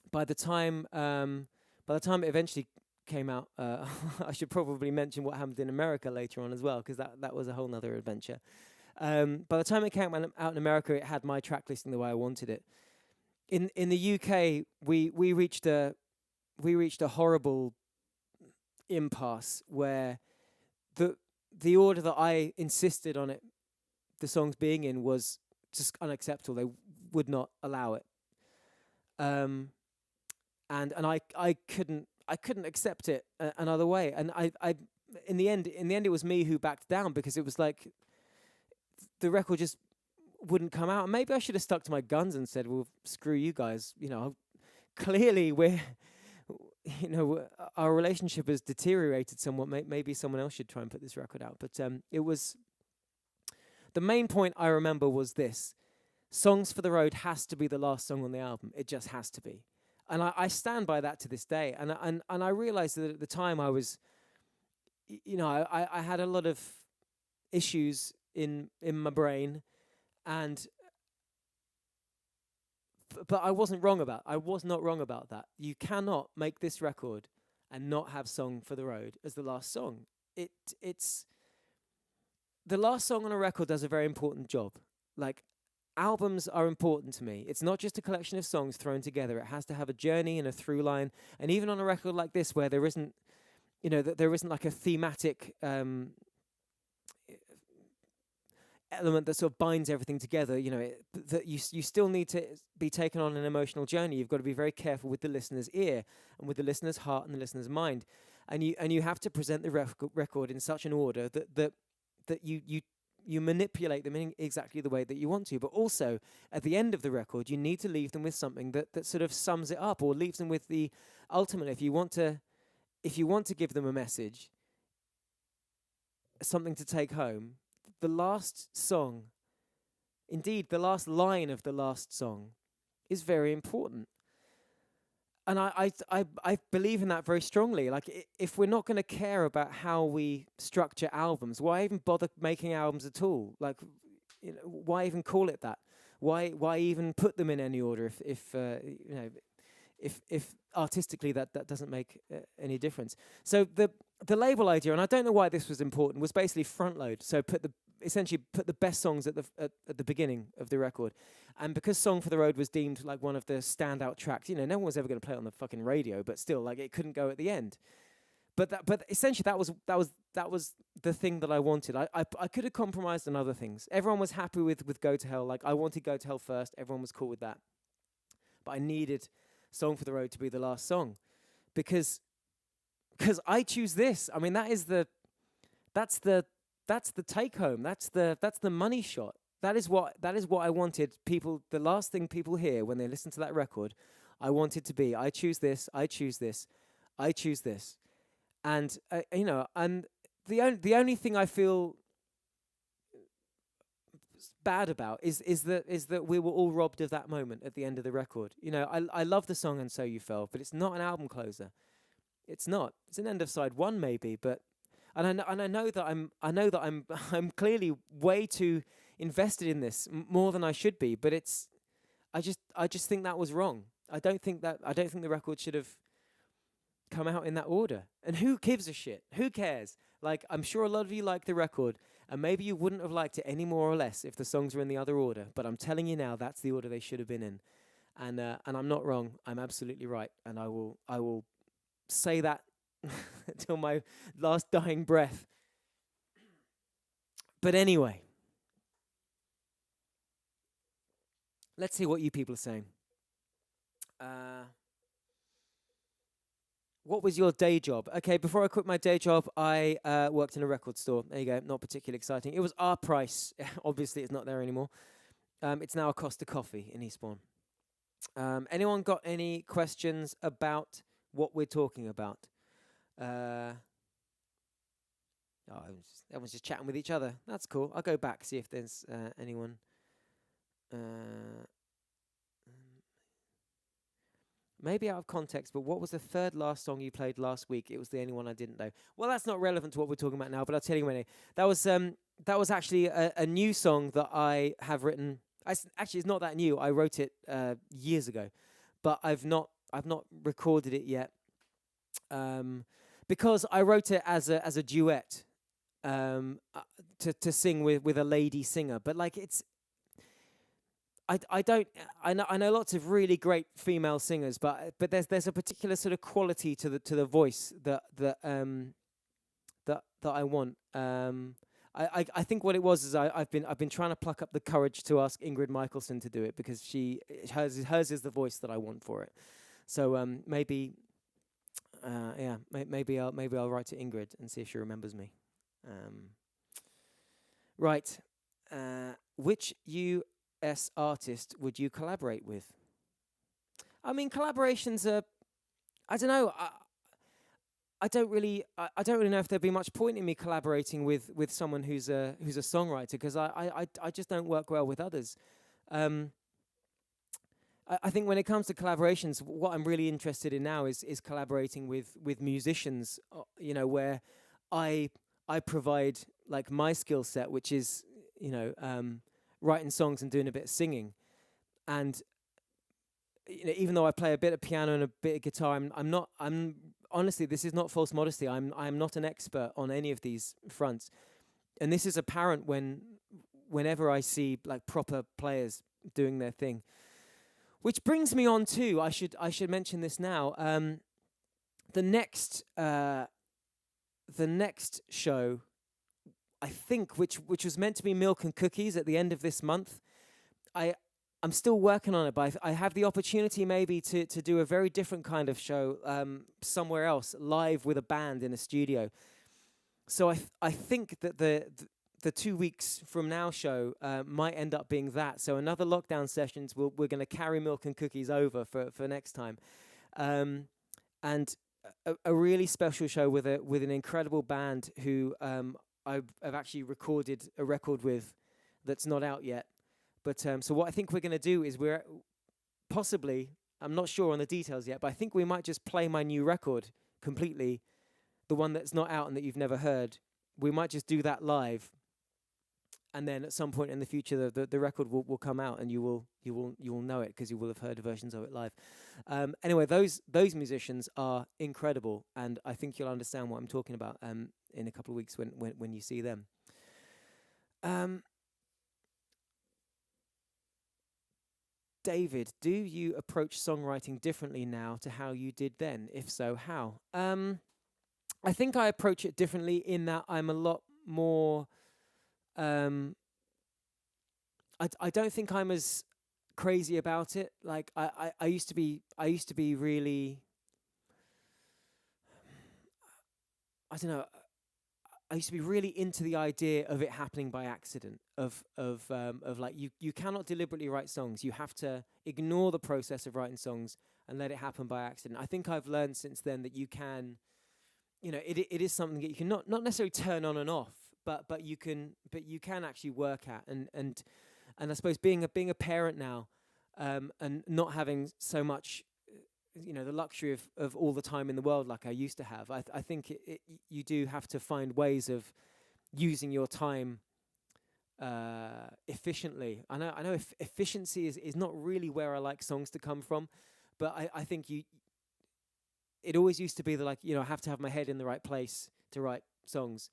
by the time it eventually came out, I should probably mention what happened in America later on as well, because that was a whole nother adventure. By the time it came out in America, it had my track listing the way I wanted it. In the UK, we reached a horrible impasse where the order that I insisted on the songs being in was just unacceptable. They would not allow it. And I couldn't accept it another way. And I in the end it was me who backed down, because it was like the record just wouldn't come out. And maybe I should have stuck to my guns and said, well, screw you guys. Clearly our relationship has deteriorated somewhat. Maybe someone else should try and put this record out. But it was, the main point I remember was this: Songs for the Road has to be the last song on the album. It just has to be. And I stand by that to this day. And I realized that at the time I was, I had a lot of issues in my brain, but I wasn't wrong about. I was not wrong about that. You cannot make this record and not have Song for the Road as the last song. It's the last song on a record does a very important job. Like, albums are important to me. It's not just a collection of songs thrown together. It has to have a journey and a through line. And even on a record like this, where there isn't, there isn't like a thematic element that sort of binds everything together, that you still need to be taken on an emotional journey. You've got to be very careful with the listener's ear and with the listener's heart and the listener's mind. And you have to present the record in such an order that you manipulate them in exactly the way that you want to. But also, at the end of the record, you need to leave them with something that sort of sums it up, or leaves them with the ultimate. If you want to give them a message, something to take home, the last song Indeed, the last line of the last song is very important. And I believe in that very strongly. Like, if we're not going to care about how we structure albums, why even bother making albums at all? Like, why even call it that? Why even put them in any order if artistically that doesn't make any difference? So the label idea, and I don't know why this was important, was basically front load. So essentially put the best songs at the beginning of the record. And because Song for the Road was deemed like one of the standout tracks, no one was ever going to play it on the fucking radio, but still, like, it couldn't go at the end. But essentially that was the thing that I wanted. I could have compromised on other things. Everyone was happy with Go to Hell. Like, I wanted Go to Hell first. Everyone was cool with that. But I needed Song for the Road to be the last song because I choose this. I mean, that's the take home. That's the money shot. That is what I wanted people. The last thing people hear when they listen to that record, I wanted to be. I choose this. I choose this. I choose this. And and the only thing I feel bad about is that we were all robbed of that moment at the end of the record. I love the song And So You Fell, but it's not an album closer. It's not. It's an end of side one maybe, but and I know that I'm I'm clearly way too invested in this more than I should be. But I just think that was wrong. I don't think the record should have come out in that order. And who gives a shit? Who cares? Like, I'm sure a lot of you like the record, and maybe you wouldn't have liked it any more or less if the songs were in the other order. But I'm telling you now, that's the order they should have been in. And I'm not wrong. I'm absolutely right. And I will say that till my last dying breath. But anyway, let's see what you people are saying. What was your day job? Okay, before I quit my day job, I worked in a record store. There you go, not particularly exciting. It was our price. Obviously, it's not there anymore. It's now a Costa Coffee in Eastbourne. Anyone got any questions about what we're talking about? Everyone's just chatting with each other. That's cool. I'll go back, see if there's anyone. Maybe out of context, but what was the third last song you played last week? It was the only one I didn't know. Well, that's not relevant to what we're talking about now, but I'll tell you anyway. That was actually a new song that I have written. Actually, it's not that new. I wrote it years ago, but I've not recorded it yet because I wrote it as a duet to sing with a lady singer. But like, I know lots of really great female singers, but there's a particular sort of quality to the voice that I want. I think what it was is I've been trying to pluck up the courage to ask Ingrid Michaelson to do it because hers is the voice that I want for it. So maybe I'll write to Ingrid and see if she remembers me. Right, which US artist would you collaborate with? I mean, collaborations are, I don't know. I don't really know if there'd be much point in me collaborating with someone who's a songwriter because I just don't work well with others. I think when it comes to collaborations, what I'm really interested in now is collaborating with musicians. Where I provide like my skill set, which is writing songs and doing a bit of singing, and even though I play a bit of piano and a bit of guitar, I'm honestly, this is not false modesty. I'm not an expert on any of these fronts, and this is apparent whenever I see like proper players doing their thing. Which brings me on to I should mention this now. The next show, I think, which was meant to be Milk and Cookies at the end of this month. I'm still working on it, but I have the opportunity maybe to do a very different kind of show somewhere else, live with a band in a studio. So I think that the 2 weeks from now show might end up being that. So another lockdown sessions, we're going to carry Milk and Cookies over for next time. And a really special show with an incredible band who I've actually recorded a record with that's not out yet. But so what I think we're going to do is we're possibly, I'm not sure on the details yet, but I think we might just play my new record completely, the one that's not out and that you've never heard. We might just do that live, and then at some point in the future, the record will come out, and you will know it because you will have heard versions of it live. Anyway, those musicians are incredible, and I think you'll understand what I'm talking about in a couple of weeks when you see them. David, do you approach songwriting differently now to how you did then? If so, how? I think I approach it differently in that I'm a lot more. I don't think I'm as crazy about it. Like I used to be. I used to be really. I don't know. I used to be really into the idea of it happening by accident. Of like you cannot deliberately write songs. You have to ignore the process of writing songs and let it happen by accident. I think I've learned since then that you can. It is something that you can not necessarily turn on and off, but you can actually work at, and I suppose being a parent now, and not having so much, the luxury of all the time in the world like I used to have. I think you do have to find ways of using your time efficiently. I know efficiency is not really where I like songs to come from, but I think it always used to be that I have to have my head in the right place to write songs,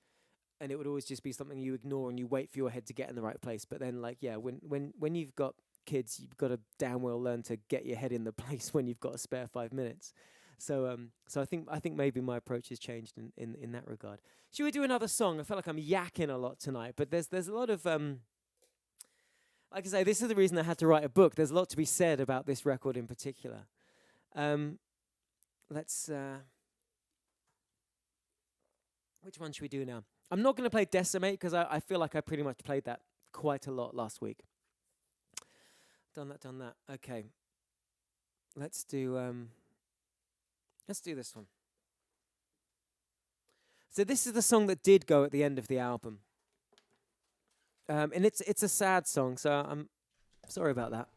and it would always just be something you ignore and you wait for your head to get in the right place. But then when you've got kids, you've got to damn well learn to get your head in the place when you've got a spare 5 minutes. So I think maybe my approach has changed in that regard. Should we do another song? I feel like I'm yakking a lot tonight, but there's a lot of like I say, this is the reason I had to write a book. There's a lot to be said about this record in particular. Let's. Which one should we do now? I'm not going to play Decimate because I feel like I pretty much played that quite a lot last week. Done that. Okay. Let's do this one. So this is the song that did go at the end of the album. And it's a sad song, so I'm sorry about that.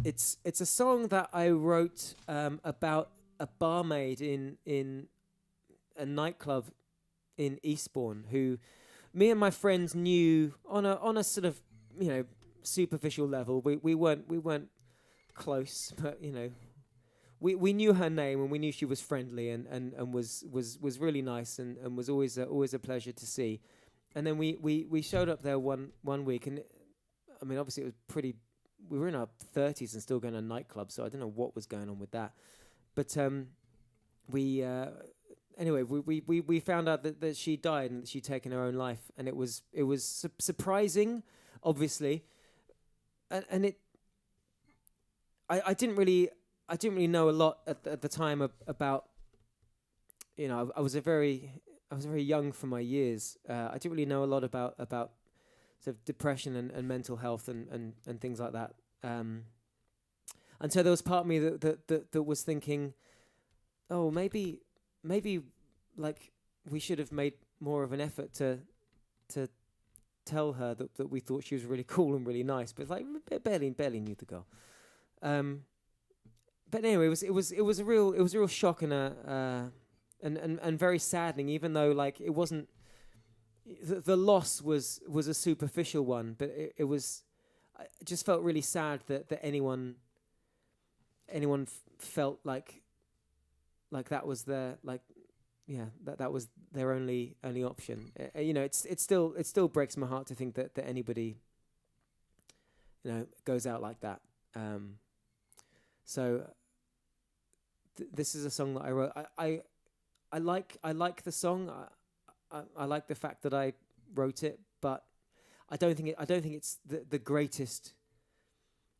It's a song that I wrote about a barmaid in a nightclub in Eastbourne who me and my friends knew on a sort of superficial level. We weren't close, but we knew her name and we knew she was friendly and was really nice and was always a pleasure to see. And then we showed up there one week, and I mean obviously it was pretty. We were in our 30s and still going to nightclubs, so I don't know what was going on with that. But we found out that she died and that she'd taken her own life, and it was surprising, obviously, and I didn't really know a lot at the time about. I was very young for my years. I didn't really know a lot about sort of depression and mental health and things like that. And so there was part of me that was thinking, oh, maybe like we should have made more of an effort to tell her that we thought she was really cool and really nice, but like barely knew the girl. But anyway, it was a real shock and very saddening, even though like it wasn't. The loss was a superficial one, but it was. I just felt really sad that anyone felt like that was their that was their only option. It still breaks my heart to think that anybody goes out like that. So this is a song that I wrote. I like the song. I like the fact that I wrote it, but I don't think it's the greatest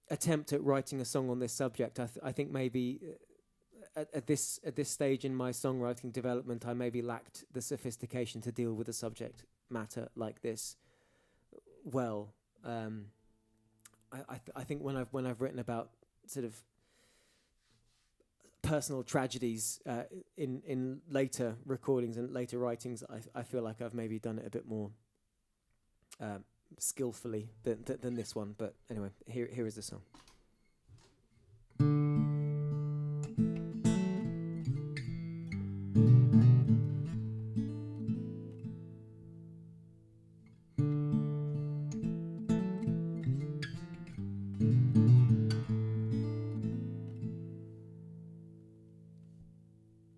attempt at writing a song on this subject. I think maybe at this stage in my songwriting development, I maybe lacked the sophistication to deal with a subject matter like this well. I think when I've written about sort of personal tragedies in later recordings and later writings, I feel like I've maybe done it a bit more skillfully than this one. But anyway, here is the song.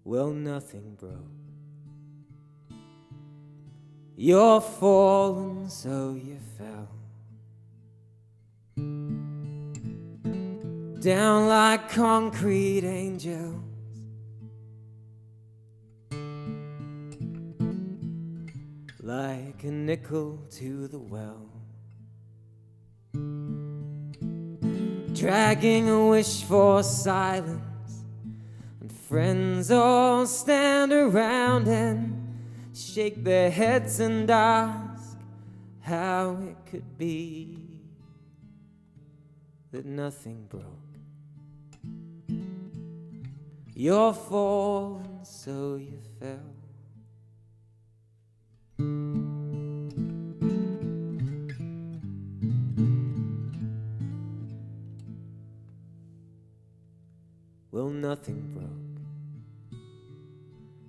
Well, nothing broke. You're fallen, so you fell down like concrete angels, like a nickel to the well, dragging a wish for silence. Friends all stand around and shake their heads and ask how it could be that nothing broke. You're fallen, so you fell. Well, nothing broke.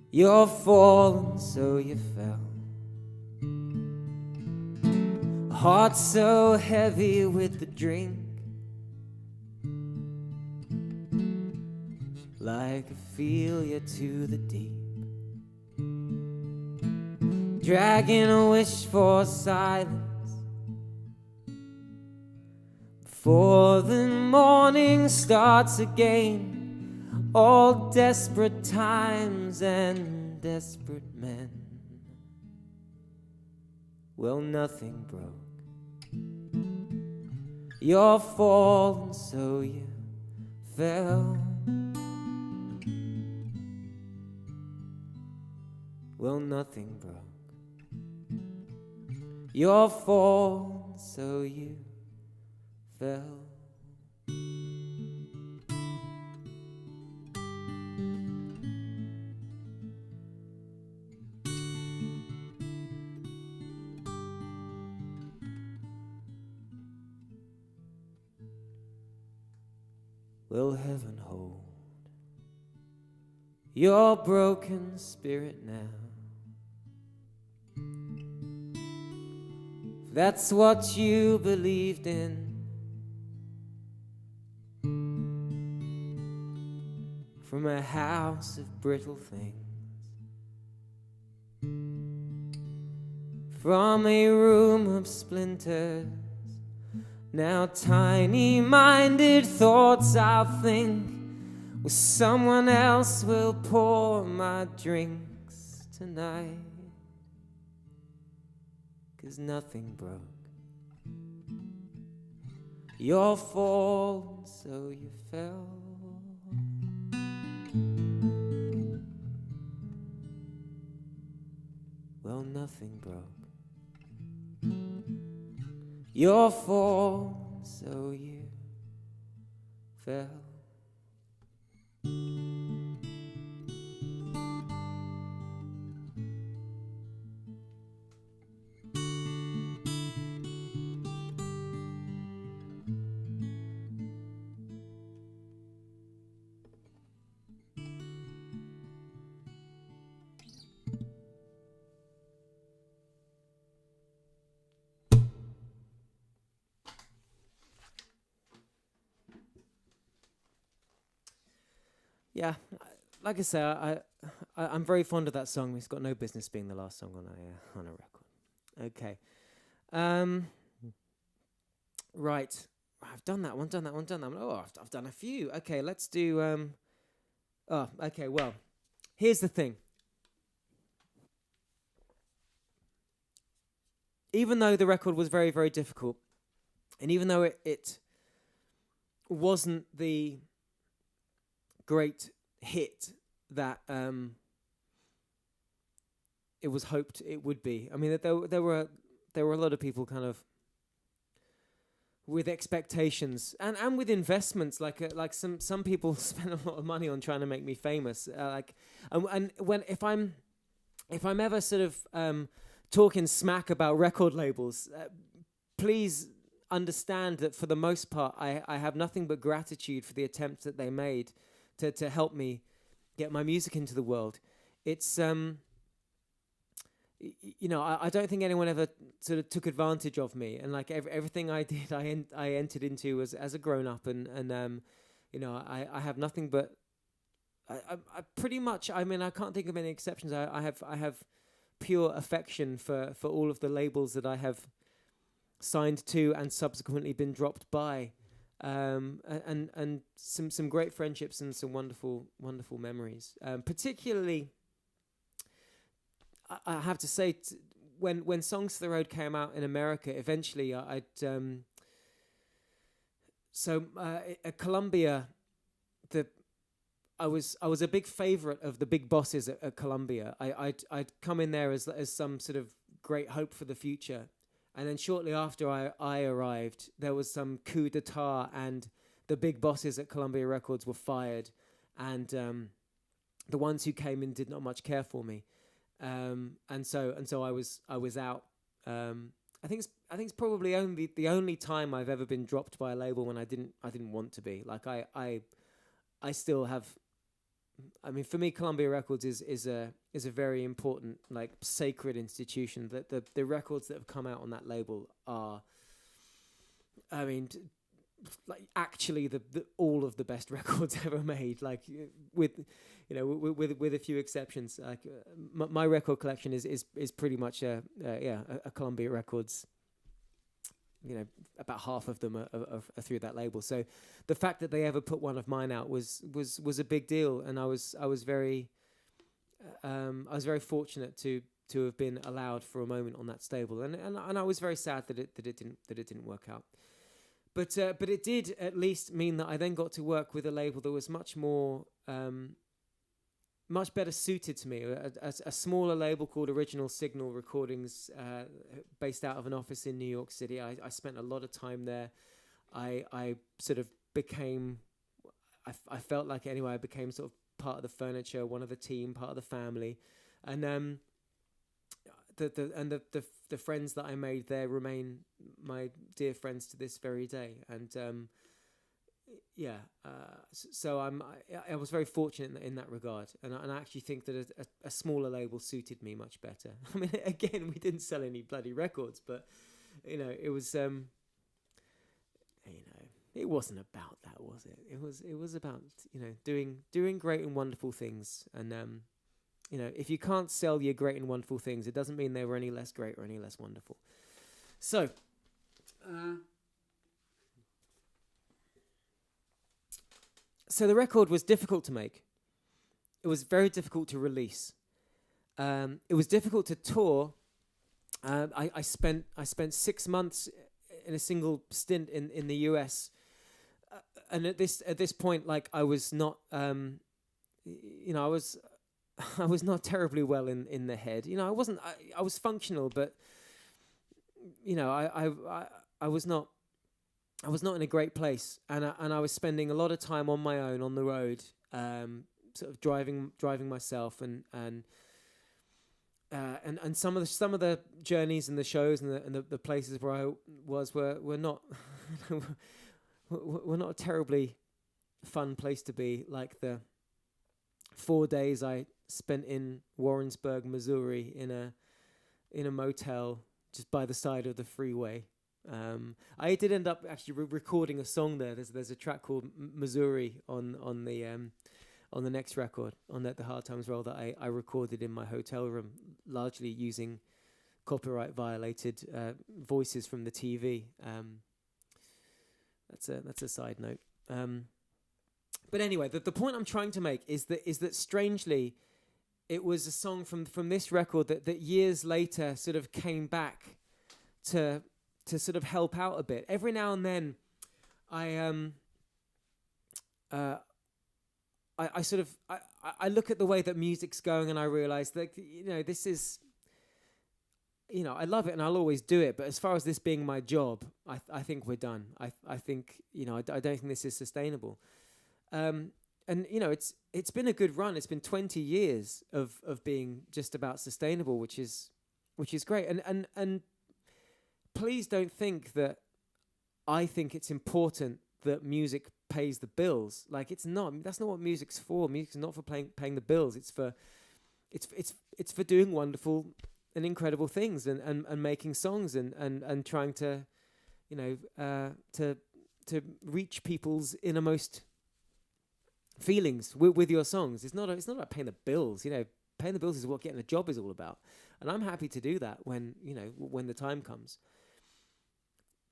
You're fallen, so you fell. A heart so heavy with the drink, like a failure to the deep, dragging a wish for silence before the morning starts again. All desperate times and desperate men. Well, nothing broke. You're fallen, so you fell. Well, nothing broke. You're fallen, so you fell. Will heaven hold your broken spirit now? If that's what you believed in, from a house of brittle things, from a room of splinters. Now tiny-minded thoughts I'll think, with someone else will pour my drinks tonight. 'Cause nothing broke. You're fallen, so you fell. Well, nothing broke. You're fallen, so you fell. Yeah, like I say, I'm very fond of that song. It's got no business being the last song on a record. Okay, right. I've done that one. Oh, I've done a few. Okay, let's do. Okay. Well, here's the thing. Even though the record was very, very difficult, and even though it wasn't the great hit that it was hoped it would be. I mean, there were a lot of people kind of with expectations and with investments. Like some people spent a lot of money on trying to make me famous. And when if I'm ever sort of talking smack about record labels. Please understand that for the most part, I have nothing but gratitude for the attempts that they made to help me get my music into the world. It's you know, I don't think anyone ever sort of took advantage of me, and like everything I did, I entered into as a grown up, and you know, I have nothing but I pretty much, I mean, I can't think of any exceptions. I have pure affection for all of the labels that I have signed to and subsequently been dropped by, and some great friendships and some wonderful memories. Particularly, I have to say, when Songs for the Road came out in America, eventually at Columbia, I was a big favorite of the big bosses at Columbia. I'd come in there as some sort of great hope for the future, and then shortly after I arrived, there was some coup d'état, and the big bosses at Columbia Records were fired, and the ones who came in did not much care for me. And so I was out. I think it's probably the only time I've ever been dropped by a label when I didn't want to be. Like I still have. I mean, for me, Columbia Records is a very important, like, sacred institution. That the records that have come out on that label are, I mean, like, actually the all of the best records ever made. Like, with a few exceptions. Like my record collection is pretty much a Columbia Records. You know, about half of them are through that label. So the fact that they ever put one of mine out was a big deal, and I was very fortunate to have been allowed for a moment on that stable, and I was very sad that it didn't work out. But it did at least mean that I then got to work with a label that was much more much better suited to me, a smaller label called Original Signal Recordings, based out of an office in New York City. I spent a lot of time there. I sort of became, I felt like anyway, I became sort of part of the furniture, one of the team, part of the family, and the friends that I made there remain my dear friends to this very day, and so I was very fortunate in that regard, and I actually think that a smaller label suited me much better. I mean, again, we didn't sell any bloody records, but you know, it was it wasn't about that, was it? It was about, you know, doing great and wonderful things, and you know, if you can't sell your great and wonderful things, it doesn't mean they were any less great or any less wonderful. So. So the record was difficult to make. It was very difficult to release. It was difficult to tour. I spent 6 months in a single stint in the US, and at this point, like, I was not, you know, I was not terribly well in the head. You know, I was functional, but you know, I was not. I was not in a great place, and I was spending a lot of time on my own on the road, sort of driving myself, and some of the journeys and the shows and the places where I was were not were not a terribly fun place to be. Like the 4 days I spent in Warrensburg, Missouri, in a motel just by the side of the freeway. I did end up actually recording a song there. There's a track called Missouri on the next record, on the Hard Times Roll, that I recorded in my hotel room, largely using copyright violated voices from the TV. That's a side note. But anyway, the point I'm trying to make is that strangely, it was a song from this record that years later sort of came back to sort of help out a bit. Every now and then, I look at the way that music's going, and I realize that, you know, this is, you know, I love it and I'll always do it, but as far as this being my job, I think we're done. I think, you know, I don't think this is sustainable. And you know, it's been a good run. It's been 20 years of being just about sustainable, which is which is great. And please don't think that I think it's important that music pays the bills. Like, it's not. That's not what music's for. Music's not for paying the bills. It's for doing wonderful and incredible things and making songs and trying to, to reach people's innermost feelings with your songs. It's not about paying the bills. Paying the bills is what getting a job is all about. And I'm happy to do that when the time comes.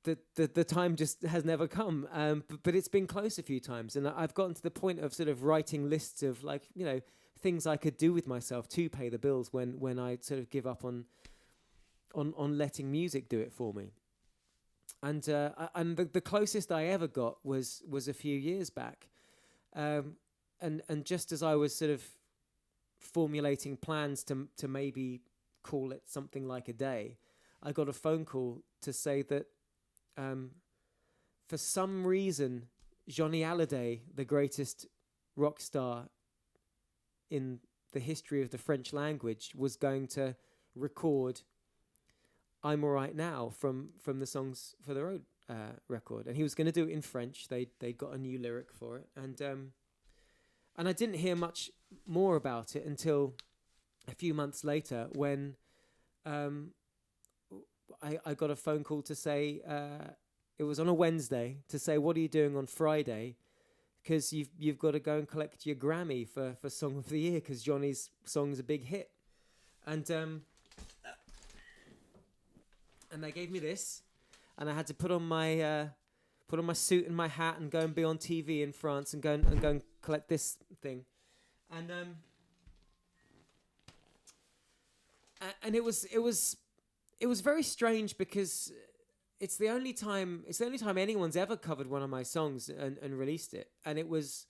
The time just has never come, but it's been close a few times, and I've gotten to the point of sort of writing lists of things I could do with myself to pay the bills when I sort of give up on letting music do it for me. And the closest I ever got was a few years back, and just as I was sort of formulating plans to maybe call it something like a day, I got a phone call to say that for some reason Johnny Hallyday, the greatest rock star in the history of the French language, was going to record I'm Alright Now from the Songs for the Road record, and he was going to do it in French. They got a new lyric for it, and I didn't hear much more about it until a few months later when I got a phone call to say it was on a Wednesday, to say, what are you doing on Friday? Because you've got to go and collect your Grammy for Song of the Year, because Johnny's song's a big hit. And they gave me this, and I had to put on my suit and my hat and go and be on TV in France and go and collect this thing. And it was very strange, because it's the only time anyone's ever covered one of my songs and released it, and it was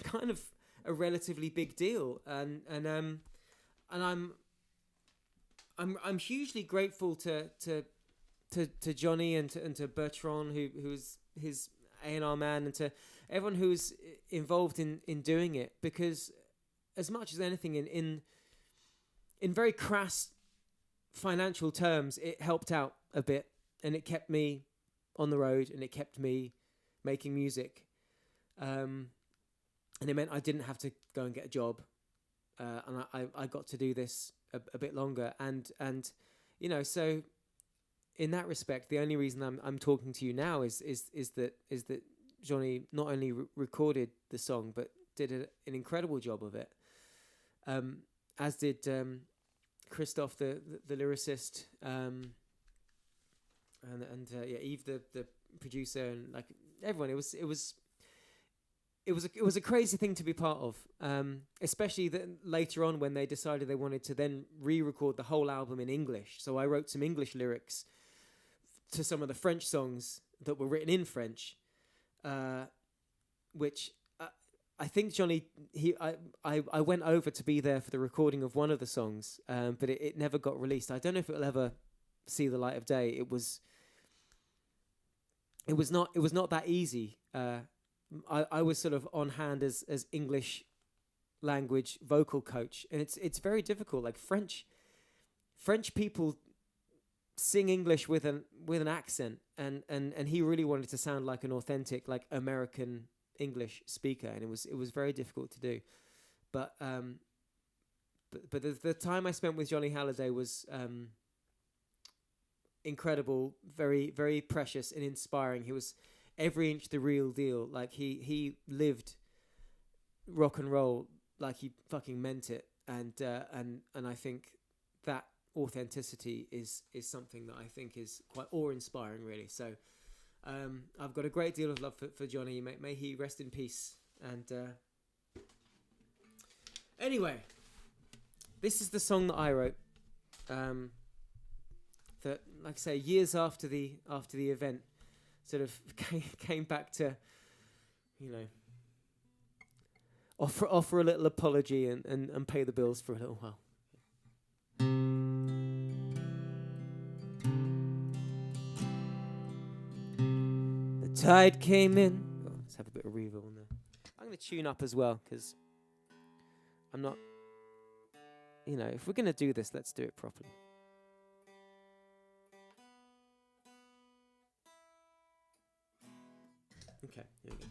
kind of a relatively big deal, and I'm hugely grateful to Johnny and to Bertrand, who's his A&R man, and to everyone who's involved in doing it, because as much as anything, in very crass financial terms, it helped out a bit, and it kept me on the road, and it kept me making music, and it meant I didn't have to go and get a job, and I got to do this a bit longer, and so in that respect, the only reason I'm talking to you now is that Johnny not only recorded the song but did an incredible job of it, as did Christophe, the lyricist, and Yves, the producer, and like everyone. It was a crazy thing to be part of, especially later on when they decided they wanted to then re-record the whole album in English. So I wrote some English lyrics to some of the French songs that were written in French, which I think Johnny, I went over to be there for the recording of one of the songs, but it never got released. I don't know if it'll ever see the light of day. It was not that easy. I was sort of on hand as English language vocal coach, and it's very difficult. Like French people sing English with an accent, and he really wanted to sound like an authentic, like American English speaker, and it was very difficult to do. But the time I spent with Johnny Hallyday was incredible, very, very precious and inspiring. He was every inch the real deal. Like he lived rock and roll like he fucking meant it, and I think that authenticity is something that I think is quite awe-inspiring, really. So I've got a great deal of love for Johnny. May he rest in peace. And anyway, this is the song that I wrote, that, like I say, years after the event, sort of came back to, offer a little apology and pay the bills for a little while. The tide came in. Oh, let's have a bit of reverb on there. I'm going to tune up as well, because I'm not, you know, if we're going to do this, let's do it properly. Okay, here we go.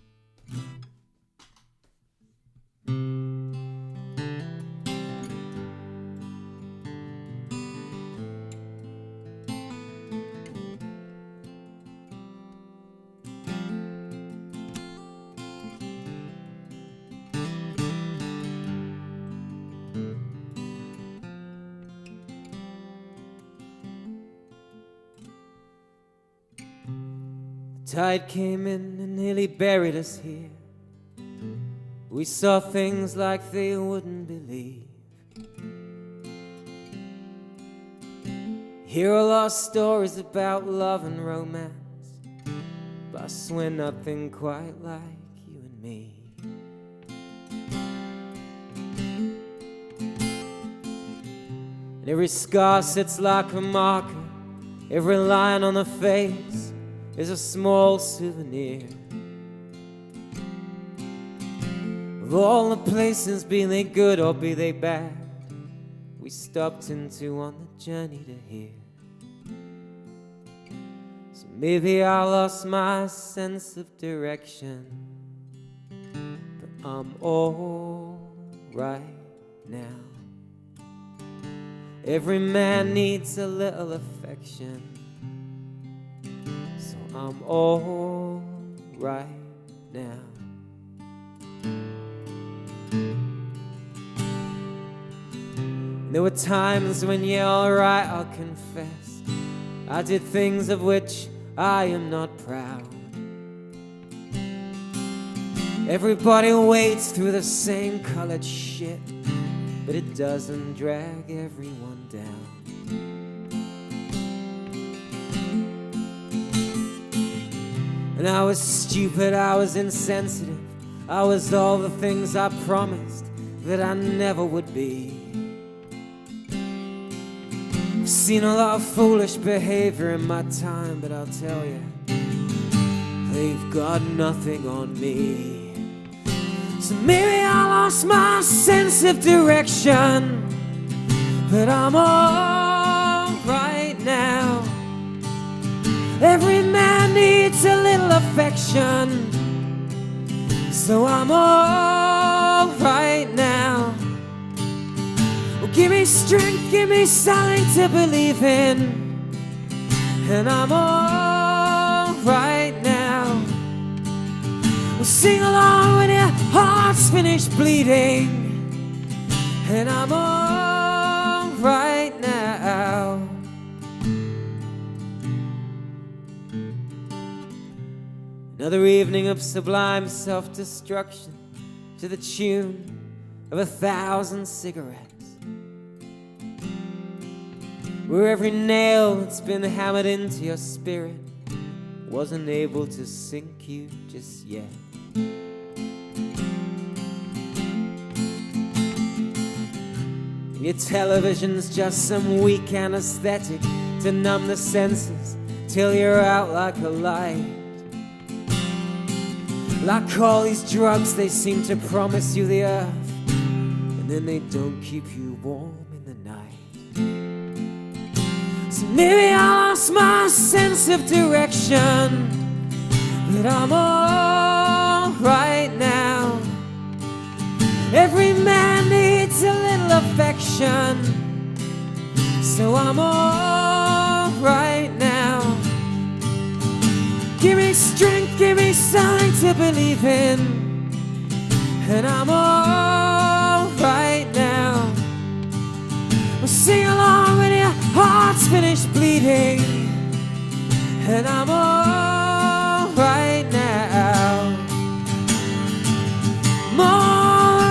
Tide came in and nearly buried us here. We saw things like they wouldn't believe. Hear a lot of stories about love and romance, but I swear nothing quite like you and me. And every scar sits like a marker, every line on the face is a small souvenir of all the places, be they good or be they bad, we stopped into on the journey to here. So maybe I lost my sense of direction, but I'm all right now. Every man needs a little affection, I'm all right now. There were times when, yeah, alright, I'll confess, I did things of which I am not proud. Everybody wades through the same colored shit, but it doesn't drag everyone down. And I was stupid, I was insensitive, I was all the things I promised that I never would be. I've seen a lot of foolish behavior in my time, but I'll tell you, they've got nothing on me. So maybe I lost my sense of direction, but I'm all right now. Every man needs a little affection, so I'm all right now. Well, give me strength, give me something to believe in, and I'm all right now. Well, sing along when your heart's finished bleeding, and I'm all right now. Another evening of sublime self-destruction to the tune of 1,000 cigarettes, where every nail that's been hammered into your spirit wasn't able to sink you just yet. Your television's just some weak anesthetic to numb the senses till you're out like a light. Like all these drugs, they seem to promise you the earth, and then they don't keep you warm in the night. So maybe I lost my sense of direction, but I'm all right now. Every man needs a little affection, so I'm all right now. Give me strength, give me something to believe in, and I'm all right now. Well, sing along when your heart's finished bleeding, and I'm all right now. I'm all right.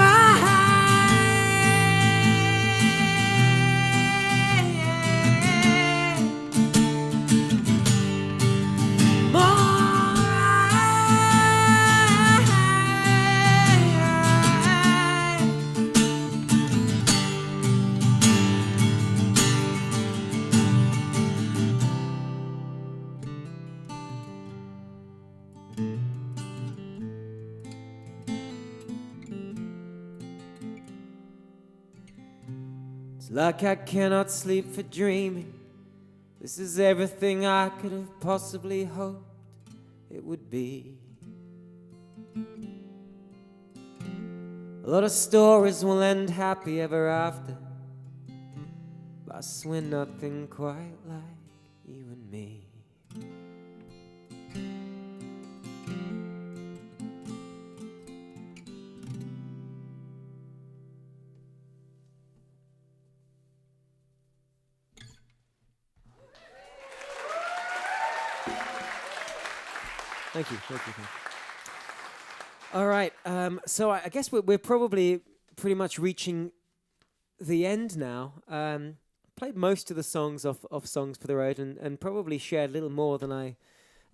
It's like I cannot sleep for dreaming. This is everything I could have possibly hoped it would be. A lot of stories will end happy ever after, but I swear nothing quite like you and me. Thank you. All right, so I guess we're probably pretty much reaching the end now. Played most of the songs off Songs for the Road and probably shared a little more than I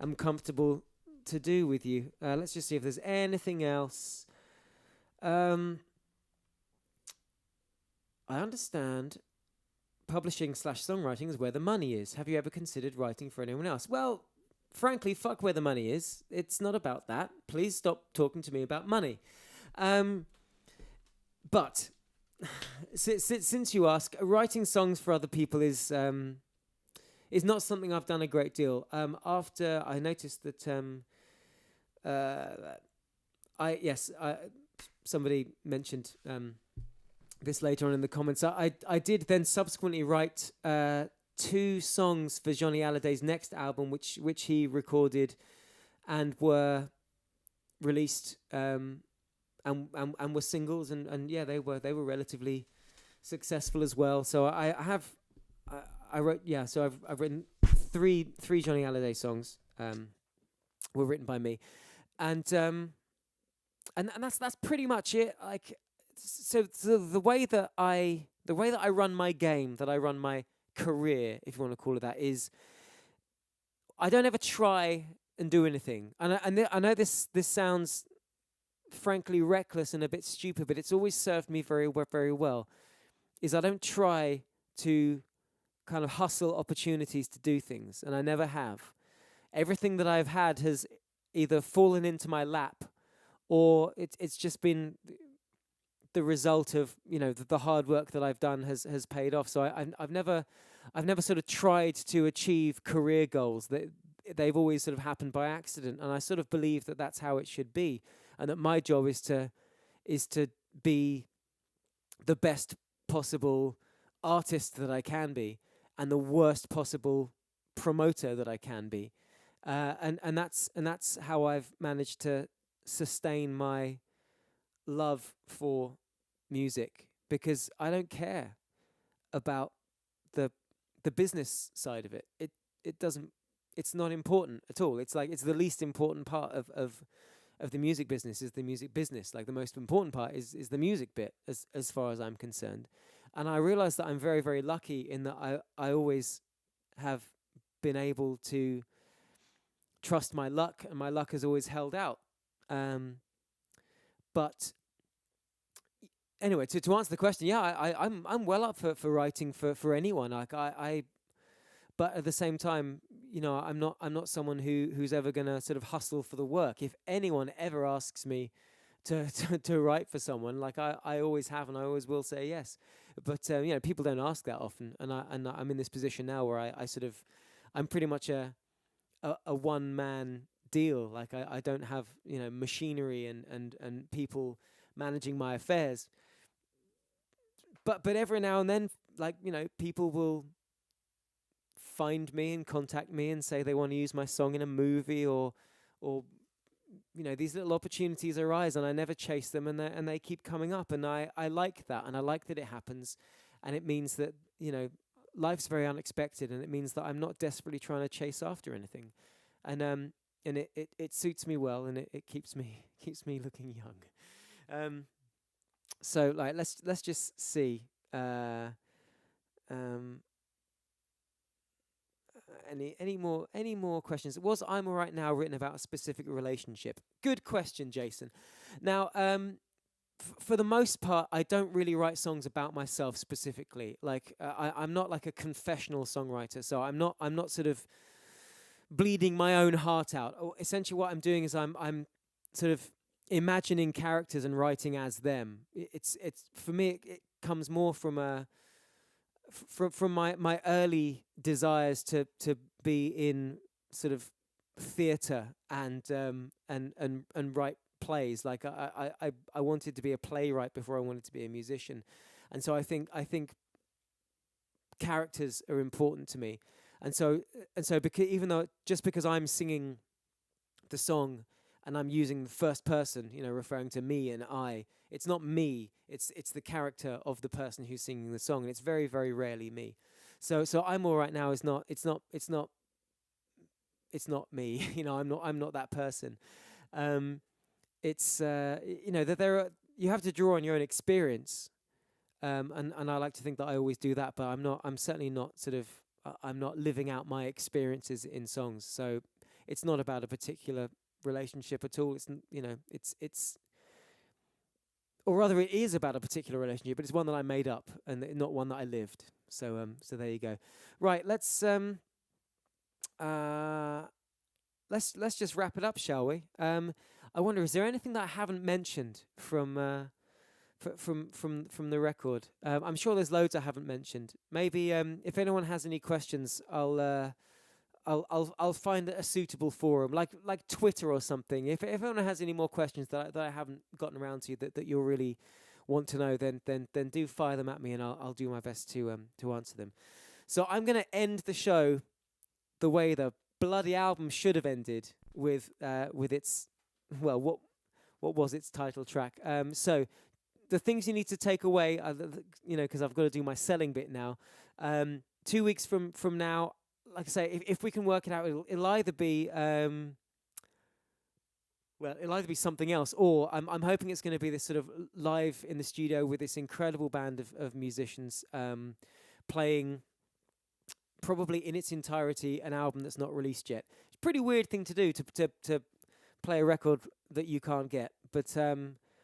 am comfortable to do with you. Let's just see if there's anything else. I understand publishing/songwriting is where the money is. Have you ever considered writing for anyone else? Well, frankly, fuck where the money is. It's not about that. Please stop talking to me about money. But since you ask, writing songs for other people is not something I've done a great deal. After I noticed that somebody mentioned this later on in the comments. I did then subsequently write 2 songs for Johnny Halliday's next album, which he recorded and were released and were singles, and yeah, they were relatively successful as well. So I've written three Johnny Hallyday songs were written by me, and that's pretty much it. Like, so the way that I run my game, that I run my career, if you want to call it that, is I don't ever try and do anything. And I know this sounds frankly reckless and a bit stupid, but it's always served me very well. Is I don't try to kind of hustle opportunities to do things, and I never have. Everything that I've had has either fallen into my lap, or it's just been the result of, you know, the hard work that I've done has paid off. So I've never sort of tried to achieve career goals. They've always sort of happened by accident, and I sort of believe that that's how it should be, and that my job is to be the best possible artist that I can be, and the worst possible promoter that I can be, and that's how I've managed to sustain my love for music, because I don't care about the business side of it. It doesn't. It's not important at all. It's like it's the least important part of the music business is the music business. Like, the most important part is the music bit, as far as I'm concerned. And I realize that I'm very, very lucky in that I always have been able to trust my luck, and my luck has always held out. But anyway, to answer the question, yeah, I'm well up for writing for anyone. Like but at the same time, you know, I'm not someone who's ever gonna sort of hustle for the work. If anyone ever asks me to write for someone, like I always have and I always will say yes. But you know, people don't ask that often, and I'm in this position now where I'm pretty much a one man deal. Like, I don't have, you know, machinery and people managing my affairs. But every now and then, like, you know, people will find me and contact me and say they want to use my song in a movie, or you know, these little opportunities arise, and I never chase them, and they keep coming up, and I like that, and I like that it happens, and it means that, you know, life's very unexpected, and it means that I'm not desperately trying to chase after anything, and it suits me well, and it keeps me looking young. So, like, let's just see. Any more questions? Was I'm Alright Now written about a specific relationship? Good question, Jason. Now, for the most part, I don't really write songs about myself specifically. Like, I'm not like a confessional songwriter, so I'm not sort of bleeding my own heart out. Essentially, what I'm doing is I'm sort of imagining characters and writing as them. It's for me, it comes more from a from my early desires to be in sort of theatre and write plays. Like I wanted to be a playwright before I wanted to be a musician, and so I think characters are important to me, and so because even though just because I'm singing the song and I'm using the first person, referring to me and I, it's not me. It's the character of the person who's singing the song, and it's very very rarely me. So I'm all right now is not. It's not me. I'm not that person. Um, it's that there are you have to draw on your own experience, and I like to think that I always do that, but I'm certainly not sort of I'm not living out my experiences in songs. So it's not about a particular relationship at all. It's or rather it is about a particular relationship, but it's one that I made up and not one that I lived. So there you go. Right, let's just wrap it up, shall we? I wonder, is there anything that I haven't mentioned from from the record? I'm sure there's loads I haven't mentioned. Maybe if anyone has any questions, I'll find a suitable forum, like Twitter or something. If anyone has any more questions that I haven't gotten around to that you'll really want to know, then do fire them at me, and I'll do my best to answer them. So I'm gonna end the show the way the bloody album should have ended, with its what was its title track. So the things you need to take away are because I've got to do my selling bit now. 2 weeks from now, like I say, if we can work it out, it'll either be it'll either be something else, or I'm hoping it's going to be this sort of live in the studio with this incredible band of musicians playing, probably in its entirety, an album that's not released yet. It's a pretty weird thing to do, to play a record that you can't get, but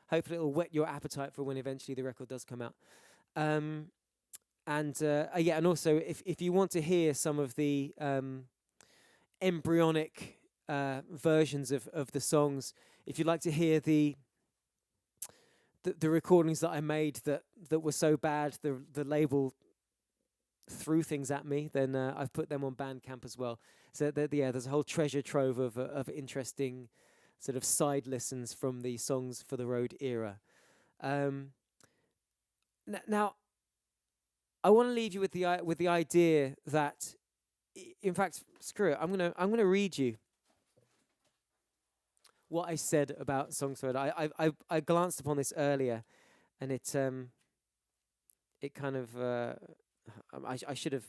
hopefully it'll whet your appetite for when eventually the record does come out. And also if you want to hear some of the embryonic versions of the songs, if you'd like to hear the recordings that I made that were so bad the label threw things at me, then I've put them on Bandcamp as well. So there's a whole treasure trove of interesting sort of side listens from the Songs for the Road era. Now, I want to leave you with the idea that, in fact, screw it. I'm gonna read you what I said about Songs for the Road. I glanced upon this earlier, and it kind of I should have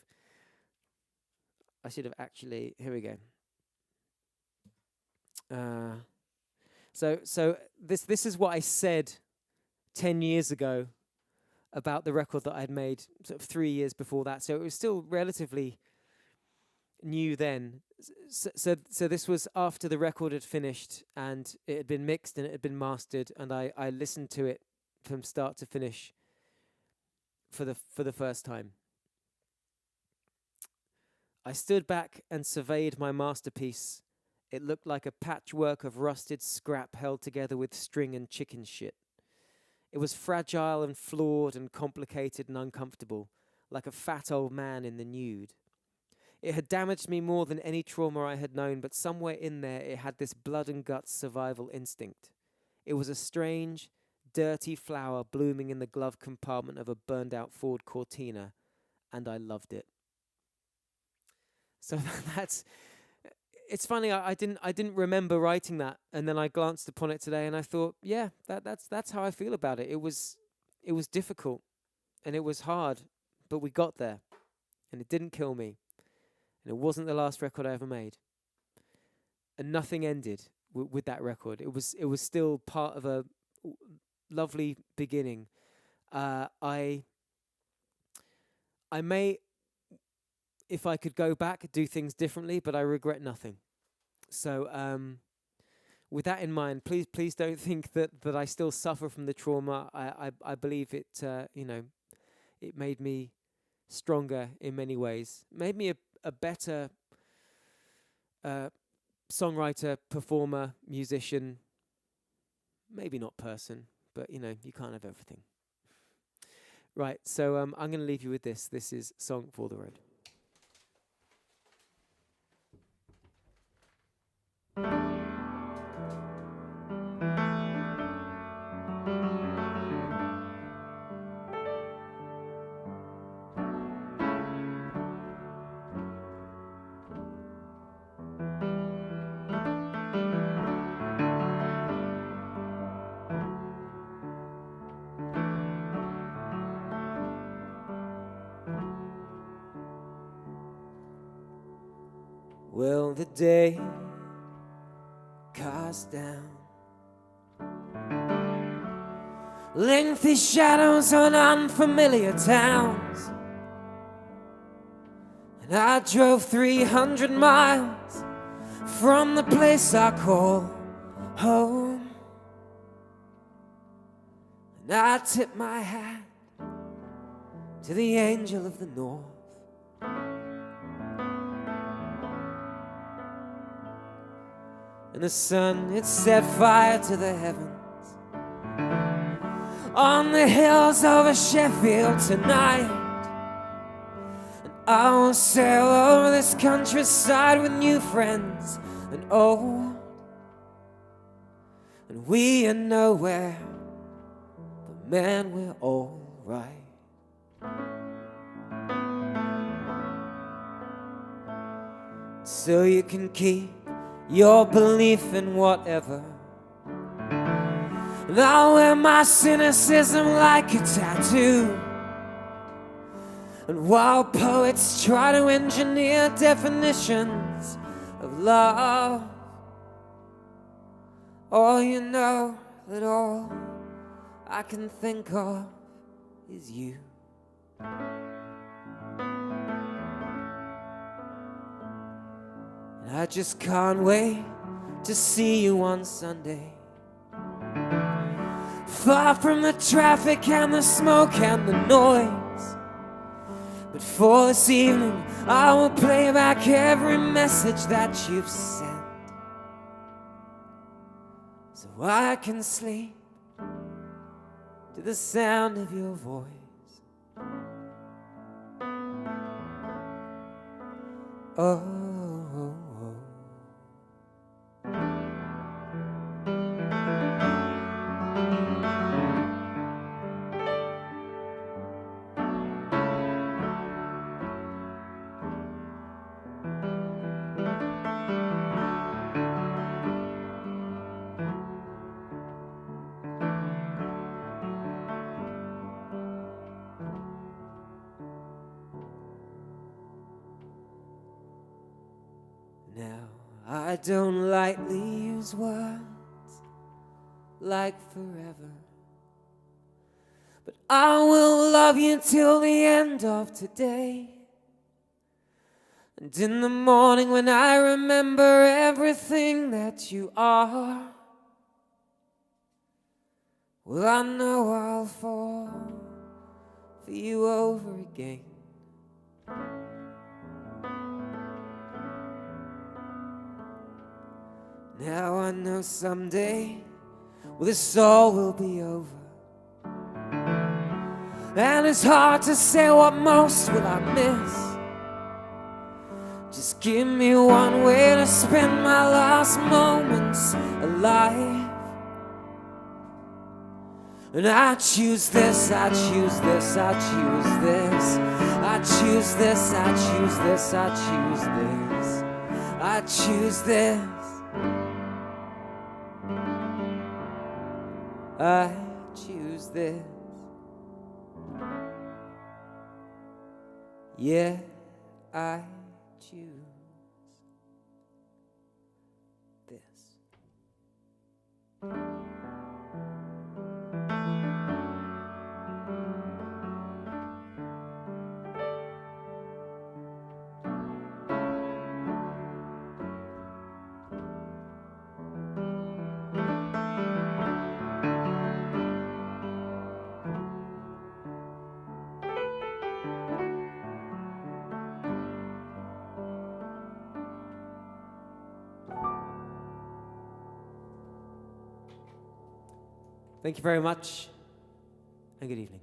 actually. Here we go. So this is what I said 10 years ago about the record that I'd made sort of 3 years before that. So it was still relatively new then. So this was after the record had finished and it had been mixed and it had been mastered, and I listened to it from start to finish for the first time. I stood back and surveyed my masterpiece. It looked like a patchwork of rusted scrap held together with string and chicken shit. It was fragile and flawed and complicated and uncomfortable, like a fat old man in the nude. It had damaged me more than any trauma I had known, but somewhere in there it had this blood and guts survival instinct. It was a strange, dirty flower blooming in the glove compartment of a burned-out Ford Cortina, and I loved it. So it's funny. I didn't remember writing that, and then I glanced upon it today, and I thought, yeah, that's how I feel about it. It was difficult, and it was hard, but we got there, and it didn't kill me, and it wasn't the last record I ever made, and nothing ended with that record. It was still part of a lovely beginning. I may, if I could go back, do things differently, but I regret nothing. So with that in mind, please don't think that I still suffer from the trauma. I believe it it made me stronger in many ways. Made me a better songwriter, performer, musician, maybe not person, but you can't have everything. Right, so I'm going to leave you with this. This is Song for the Road. Well, the day casts down lengthy shadows on unfamiliar towns, and I drove 300 miles from the place I call home, and I tip my hat to the angel of the north. And the sun, it set fire to the heavens on the hills over Sheffield tonight. And I will sail over this countryside with new friends and old, and we are nowhere, but man, we're all right. So you can keep your belief in whatever, and I'll wear my cynicism like a tattoo. And while poets try to engineer definitions of love, oh, you know that all I can think of is you. And I just can't wait to see you on Sunday, far from the traffic and the smoke and the noise. But for this evening I will play back every message that you've sent, so I can sleep to the sound of your voice. Oh, now I don't lightly use words like forever, but I will love you till the end of today. And in the morning when I remember everything that you are, well, I know I'll fall for you over again. Now I know someday, well, this all will be over, and it's hard to say what most will I miss. Just give me one way to spend my last moments alive, and I choose this, I choose this, I choose this, I choose this, I choose this, I choose this, I choose this, I choose this. Yeah, I choose this. Thank you very much, and good evening.